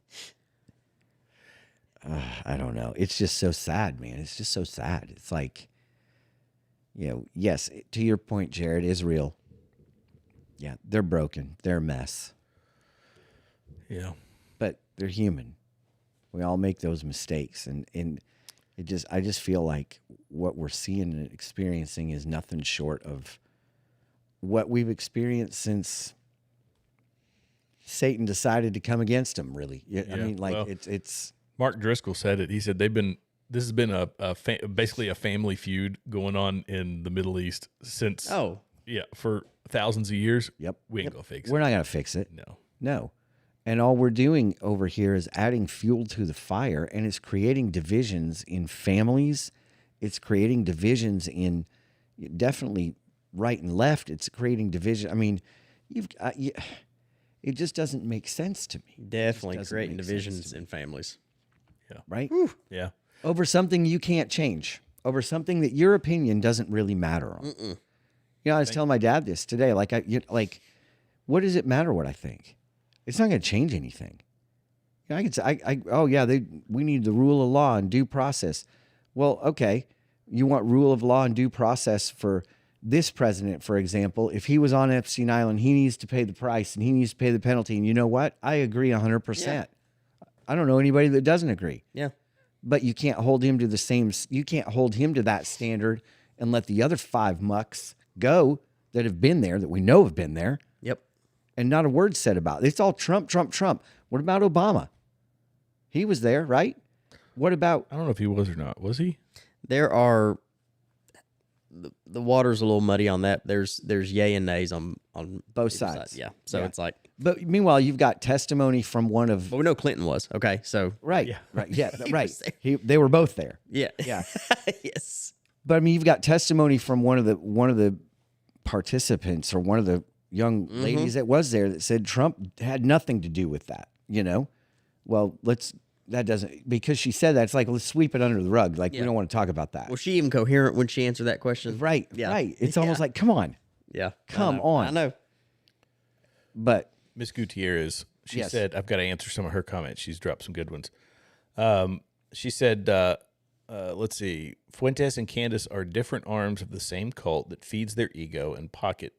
I don't know. It's just so sad, man. It's just so sad. It's like, yes, to your point, Jared, Israel. Yeah, they're broken. They're a mess. Yeah. But they're human. We all make those mistakes, and I just feel like what we're seeing and experiencing is nothing short of what we've experienced since Satan decided to come against them. Really, I mean, like, well, it's. Mark Driscoll said it. He said this has been basically a family feud going on in the Middle East since for thousands of years. Yep. We ain't gonna fix We're it. not gonna fix it. No. And all we're doing over here is adding fuel to the fire, and it's creating divisions in families. It's creating divisions in definitely right and left. It's creating division. I mean, it just doesn't make sense to me. Definitely creating divisions in families. Right? Yeah. Over something you can't change. Over something that your opinion doesn't really matter on. I was telling my dad this today. Like, what does it matter what I think? It's not going to change anything. I could say, we need the rule of law and due process. Well, okay, you want rule of law and due process for this president, for example. If he was on Epstein Island, he needs to pay the price and he needs to pay the penalty. And you know what? I agree 100%. Yeah. I don't know anybody that doesn't agree. Yeah. But you can't hold him to that standard and let the other 5 mucks go that have been there, that we know have been there. Yep. And not a word said about it. It's all Trump, Trump, Trump. What about Obama? He was there, right? What about... I don't know if he was or not. Was he? There are... The water's a little muddy on that. There's yay and nays on both sides. Yeah. So it's like... But meanwhile, you've got testimony from one of... But we know Clinton was. Okay, so... Right. Yeah. Right. Yeah. Right. They were both there. Yeah. Yeah. Yes. But I mean, you've got testimony from one of the participants or one of the young ladies that was there that said Trump had nothing to do with that. Well, because she said that, it's like, let's sweep it under the rug. Like, we don't want to talk about that. Was she even coherent when she answered that question? Right. Yeah. Right. It's almost like, come on. Yeah. Come on. I know. But Miss Gutierrez, she Yes. said, I've got to answer some of her comments. She's dropped some good ones. She said, let's see, Fuentes and Candace are different arms of the same cult that feeds their ego and pockets.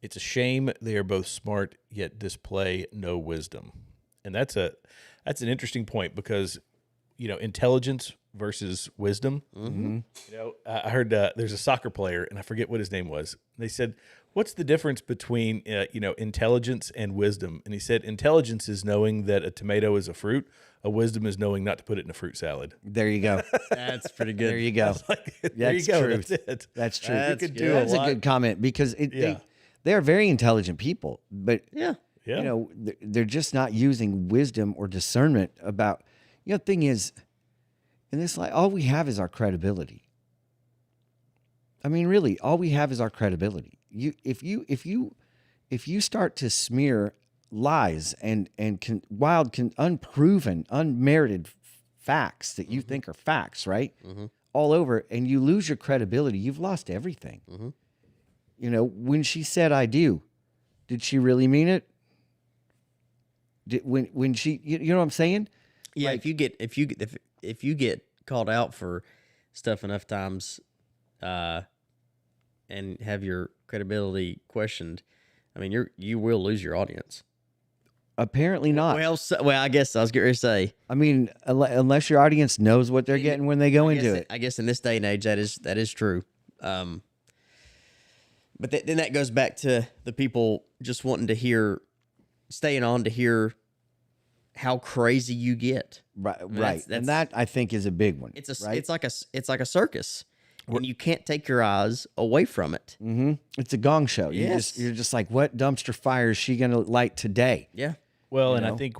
It's a shame they are both smart yet display no wisdom. And that's an interesting point because, intelligence versus wisdom. Mm-hmm. I heard there's a soccer player and I forget what his name was. They said, what's the difference between, intelligence and wisdom? And he said, intelligence is knowing that a tomato is a fruit. A wisdom is knowing not to put it in a fruit salad. there you go. That's pretty good. There you go. There you go. Truth. That's it. That's true. That's You could good. do That's a a lot. good comment because they are very intelligent people, but Yeah. Yeah. they're just not using wisdom or discernment about. The thing is, in this life, all we have is our credibility. I mean, really, all we have is our credibility. If you start to smear lies and wild, unproven, unmerited facts that you think are facts, right? All over, and you lose your credibility. You've lost everything. You know, when she said "I do," did she really mean it? When she, you know what I'm saying? Yeah, Like- if you get called out for stuff enough times, and have your credibility questioned, I mean, you will lose your audience. Apparently not. Well, I guess I was going to say. I mean, unless your audience knows what they're getting when they go into it. I guess in this day and age, that is true. But then that goes back to the people just wanting to hear, staying on to hear how crazy you get. Right, I mean, right. And that I think is a big one. right? It's like a circus, and you can't take your eyes away from it. Mm-hmm. It's a gong show. Yes. You're just like, what dumpster fire is she going to light today? Yeah. Well, You and know? I think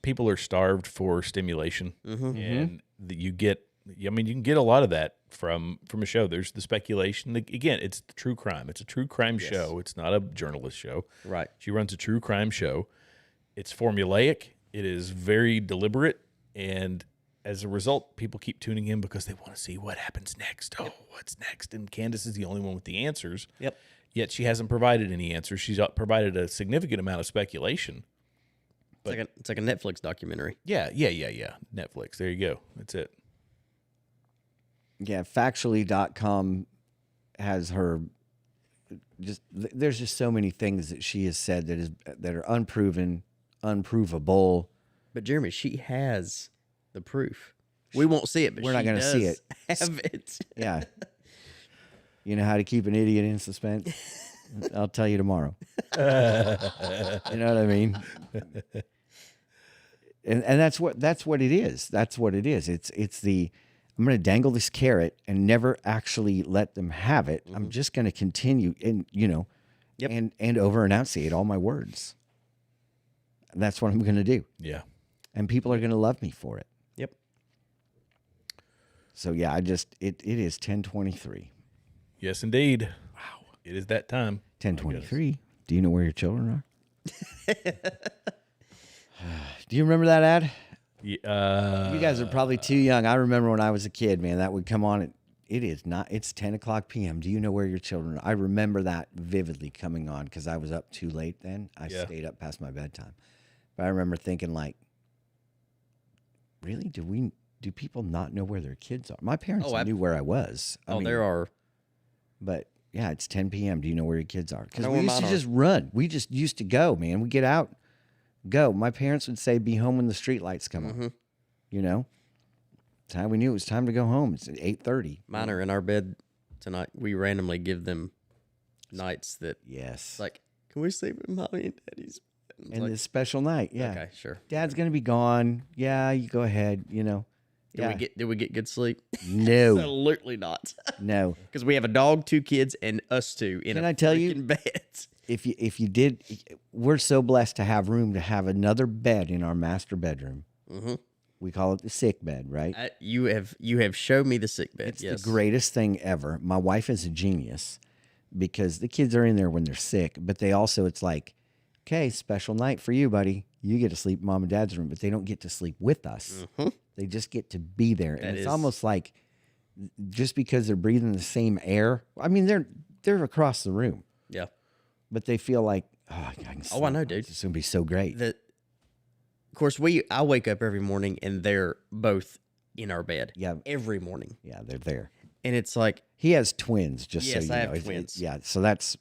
people are starved for stimulation, and you get. I mean, you can get a lot of that from a show. There's the speculation. Again, it's the true crime. It's a true crime show. It's not a journalist show. Right. She runs a true crime show. It's formulaic. It is very deliberate, and as a result, people keep tuning in because they want to see what happens next. Oh, what's next? And Candace is the only one with the answers. Yep. Yet she hasn't provided any answers. She's provided a significant amount of speculation. It's like a Netflix documentary. Yeah. Netflix. There you go. That's it. Yeah, factually.com has her there's just so many things that she has said that are unproven, unprovable. But Jeremy, she has the proof. We won't see it, but We're not she gonna see does it. Have it. Yeah. You know how to keep an idiot in suspense? I'll tell you tomorrow. You know what I mean? And that's what it is. That's what it is. It's the I'm going to dangle this carrot and never actually let them have it. I'm just going to continue and and over enunciate all my words. And that's what I'm going to do. Yeah. And people are going to love me for it. Yep. So yeah, it is 10:23. Yes, indeed. Wow. It is that time. 10:23. Do you know where your children are? Do you remember that ad? You guys are probably too young. I remember when I was a kid, man, that would come on. It's 10 o'clock p.m. Do you know where your children are? I remember that vividly coming on because I was up too late then. I stayed up past my bedtime. But I remember thinking like, really? Do people not know where their kids are? My parents knew where I was. I mean, there are. But yeah, it's 10 p.m. Do you know where your kids are? Because know we where used to mine are. just run. We just used to go, man. We get out, go. My parents would say, be home when the street lights come on. You know? That's how we knew it was time to go home. It's at 8:30. Mine are in our bed tonight. We randomly give them nights that Yes. like, can we sleep with mommy and daddy's? It's And like, this special night. Yeah. okay, sure. Dad's going to be gone. Yeah, you go ahead, you know. Yeah. Did we get good sleep? No. Absolutely not. No. Because we have a dog, 2 kids, and us 2 in Can a I tell you? freaking bed. If you did, we're so blessed to have room to have another bed in our master bedroom. We call it the sick bed, right? You have showed me the sick bed. It's yes. the greatest thing ever. My wife is a genius because the kids are in there when they're sick, but they also, it's like, okay, special night for you, buddy. You get to sleep in mom and dad's room, but they don't get to sleep with us. They just get to be there. And it's almost like just because they're breathing the same air. I mean, they're across the room, Yeah. but they feel like, I can sleep. I know, dude. It's going to be so great. Of course, I wake up every morning and they're both in our bed. Yeah. Every morning. Yeah, they're there. And it's like, He has twins, just Yes, so you I know. have It's- twins. yeah, so that's,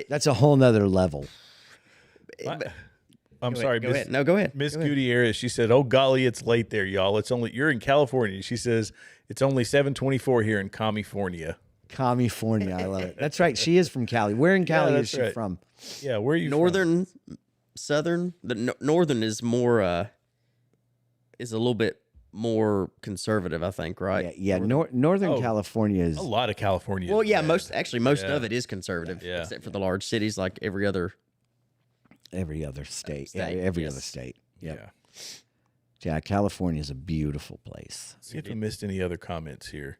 that's a whole nother level. I'm sorry, go ahead. No, go ahead. Miss Go ahead. Gutierrez, she said, "Oh golly, it's late there, y'all. You're in California." She says it's only 7:24 here in California. California, I love it. That's right. She is from Cali. Where in Cali is that's she right. from? Yeah, where are you? Northern, southern. The northern is more, is a little bit more conservative, I think, right? Yeah. Northern Oh, California is from? A lot of California. Well, is yeah, bad. most Yeah. of it is conservative, Yeah. except for the large cities like every other. every other state. State, Every yes. other state. Yep. Yeah. Yeah, California is a beautiful place. See if I missed any other comments here.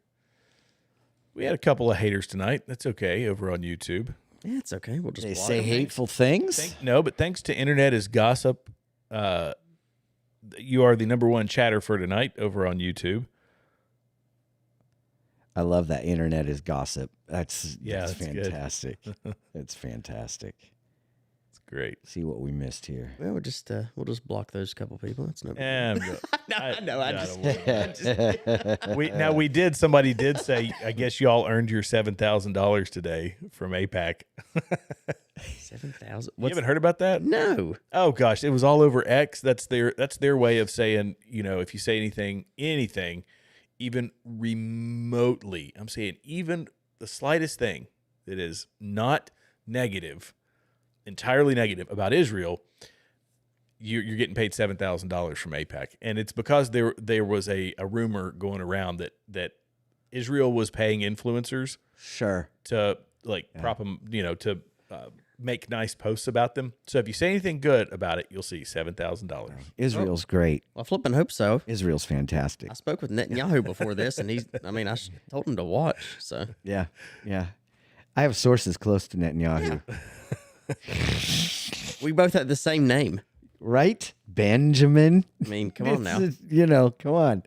We had a couple of haters tonight. That's okay over on YouTube. Yeah, it's okay. We'll just They block say them. hateful things. No, but thanks to Internet is Gossip, you are the number one chatter for tonight over on YouTube. I love that. Internet is gossip. That's That's fantastic. That's fantastic. It's great. See what we missed here. Well, we'll just block those couple people. That's no. We did. Somebody did say, I guess y'all earned your $7,000 today from APAC. 7,000. You haven't heard about that? No. Oh gosh, it was all over X. That's their way of saying, if you say anything, even remotely, I'm saying even the slightest thing that is not negative, entirely negative about Israel, you're getting paid $7,000 from APAC, and it's because there was a rumor going around that Israel was paying influencers, to prop them, to make nice posts about them. So if you say anything good about it, you'll see $7,000. Israel's great. Well, I flipping hope so. Israel's fantastic. I spoke with Netanyahu before this, and I told him to watch. So yeah. I have sources close to Netanyahu. We both have the same name, right? Benjamin. I mean, come on now. Come on.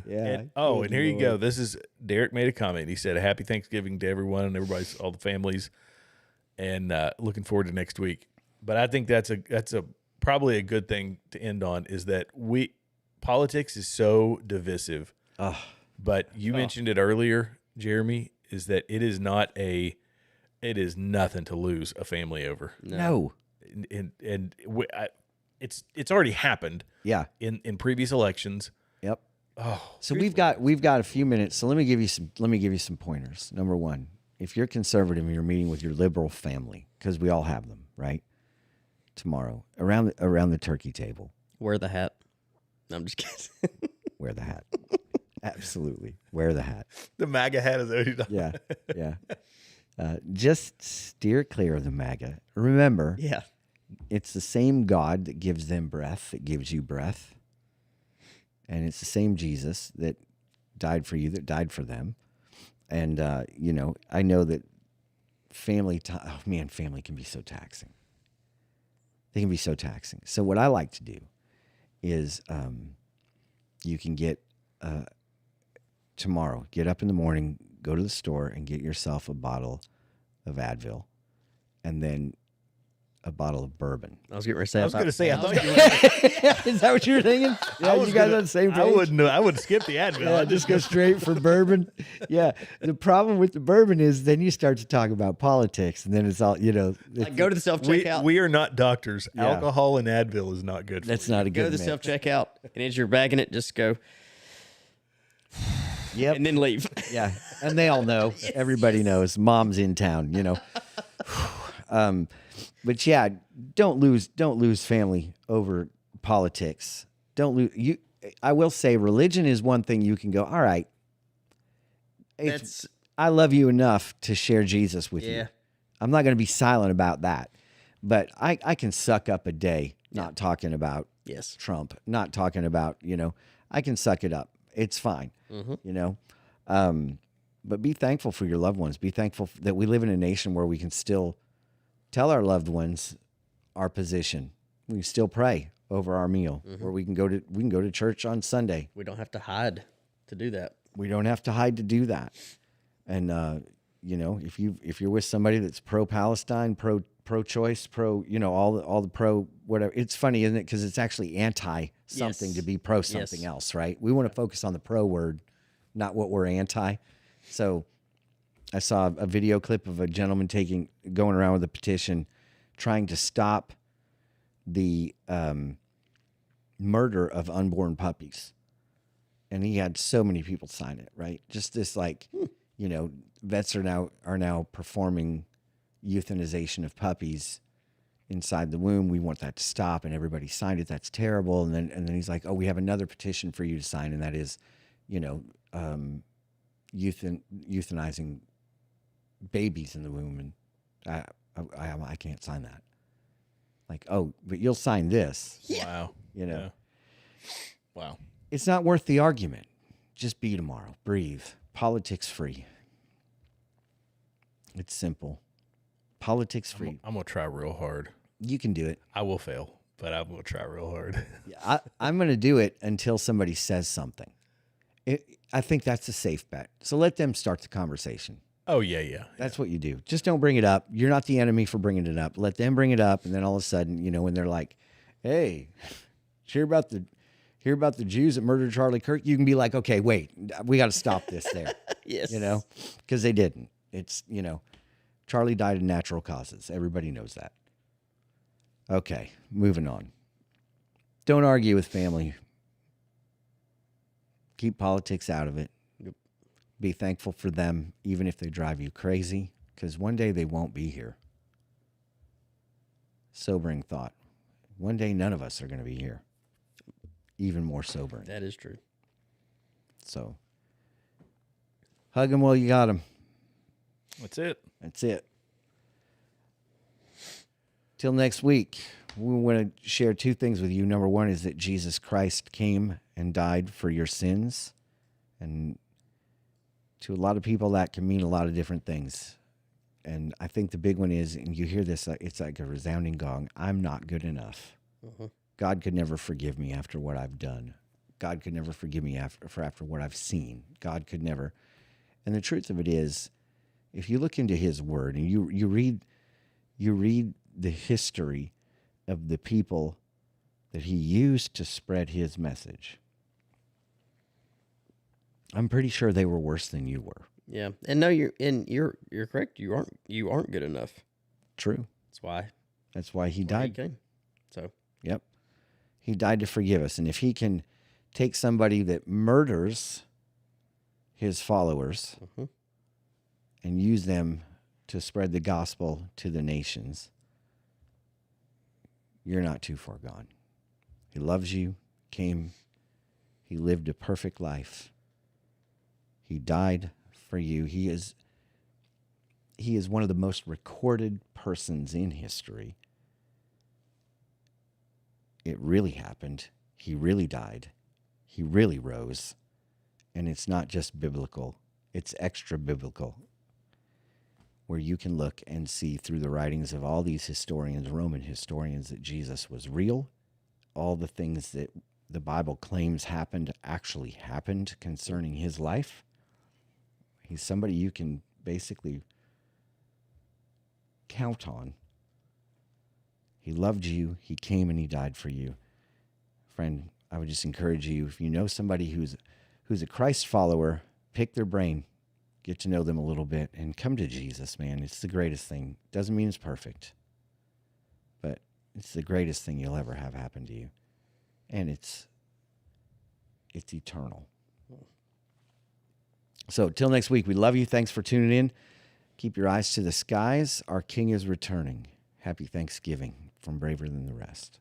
Yeah. And here you go. This is Derek made a comment. He said, "A happy Thanksgiving to everyone and all the families, and looking forward to next week." But I think that's probably a good thing to end on, is that politics is so divisive. But you mentioned it earlier, Jeremy, is that it is nothing to lose a family over. No. It's already happened. Yeah. In previous elections. Yep. Oh. So we've got a few minutes. So let me give you some pointers. Number one, if you're conservative and you're meeting with your liberal family, because we all have them, right? Tomorrow, around the turkey table. Wear the hat. No, I'm just kidding. Wear the hat. Absolutely. Wear the hat. The MAGA hat is already done. Yeah. Just steer clear of the MAGA. Remember, it's the same God that gives them breath that gives you breath. And it's the same Jesus that died for you, that died for them. And, I know that family can be so taxing. They can be so taxing. So what I like to do is you can get, tomorrow, get up in the morning, go to the store and get yourself a bottle of Advil and then a bottle of bourbon. I was getting ready to say. I thought you were. Is that what you were thinking? Yeah, you guys on the same page? I would skip the Advil. Yeah, just go straight for bourbon. Yeah. The problem with the bourbon is then you start to talk about politics, and then it's all, Go to the self-checkout. We are not doctors. Yeah. Alcohol and Advil is not good for That's you. not a good Go to the mix. self-checkout, and as you're bagging it, just go. Yep. And then leave. Yeah. And they all know. Everybody knows. Mom's in town, But yeah, don't lose family over politics. Don't lose I will say religion is one thing you can go, all right. I love you enough to share Jesus with you. I'm not going to be silent about that. But I can suck up a day not talking about Trump, not talking about, I can suck it up. It's fine. But be thankful for your loved ones. Be thankful that we live in a nation where we can still tell our loved ones our position. We can still pray over our meal, where we can go to church on Sunday. We don't have to hide to do that. We don't have to hide to do that. And if you're with somebody that's pro-Palestine, pro-choice, all the pro whatever, it's funny, isn't it? Because it's actually anti something to be pro something else, right? We want to focus on the pro word, not what we're anti. So I saw a video clip of a gentleman going around with a petition trying to stop the murder of unborn puppies. And he had so many people sign it, right? Just this vets are now performing euthanization of puppies inside the womb. We want that to stop, and everybody signed it. That's terrible. And then he's like, "Oh, we have another petition for you to sign, and that is, euthanizing babies in the womb." And I can't sign that. Like, oh, but you'll sign this. Wow. Yeah. Wow. It's not worth the argument. Just be tomorrow. Breathe. Politics free. It's simple. politics free. I'm gonna try real hard. You can do it. I will fail, but I'm gonna try real hard. I'm going to do it until somebody says something. I think that's a safe bet. So let them start the conversation. Oh yeah. That's what you do. Just don't bring it up. You're not the enemy for bringing it up. Let them bring it up, and then all of a sudden, when they're like, "Hey, hear about the Jews that murdered Charlie Kirk?" You can be like, "Okay, wait, we got to stop this there." Yes. Because they didn't. It's Charlie died of natural causes. Everybody knows that. Okay, moving on. Don't argue with family. Keep politics out of it. Yep. Be thankful for them, even if they drive you crazy, because one day they won't be here. Sobering thought. One day none of us are going to be here. Even more sobering. That is true. So, hug them while you got them. That's it. That's it. Till next week, we want to share two things with you. Number one is that Jesus Christ came and died for your sins. And to a lot of people, that can mean a lot of different things. And I think the big one is, and you hear this, it's like a resounding gong, I'm not good enough. God could never forgive me after what I've done. God could never forgive me after what I've seen. God could never. And the truth of it is, if you look into his word and you read the history of the people that he used to spread his message, I'm pretty sure they were worse than you were. Yeah. And no, you're correct. You aren't good enough. True. That's why he died. He came. So, yep. He died to forgive us. And if he can take somebody that murders his followers and use them to spread the gospel to the nations, you're not too far gone. He loves you, came, he lived a perfect life. He died for you. He is one of the most recorded persons in history. It really happened. He really died. He really rose. And it's not just biblical, it's extra biblical, where you can look and see through the writings of all these historians, Roman historians, that Jesus was real. All the things that the Bible claims happened actually happened concerning his life. He's somebody you can basically count on. He loved you. He came and he died for you. Friend, I would just encourage you, if you know somebody who's a Christ follower, pick their brain, get to know them a little bit, and come to Jesus, man. It's the greatest thing. Doesn't mean it's perfect, but it's the greatest thing you'll ever have happen to you. And it's eternal. So till next week, we love you. Thanks for tuning in. Keep your eyes to the skies. Our King is returning. Happy Thanksgiving from Braver Than the Rest.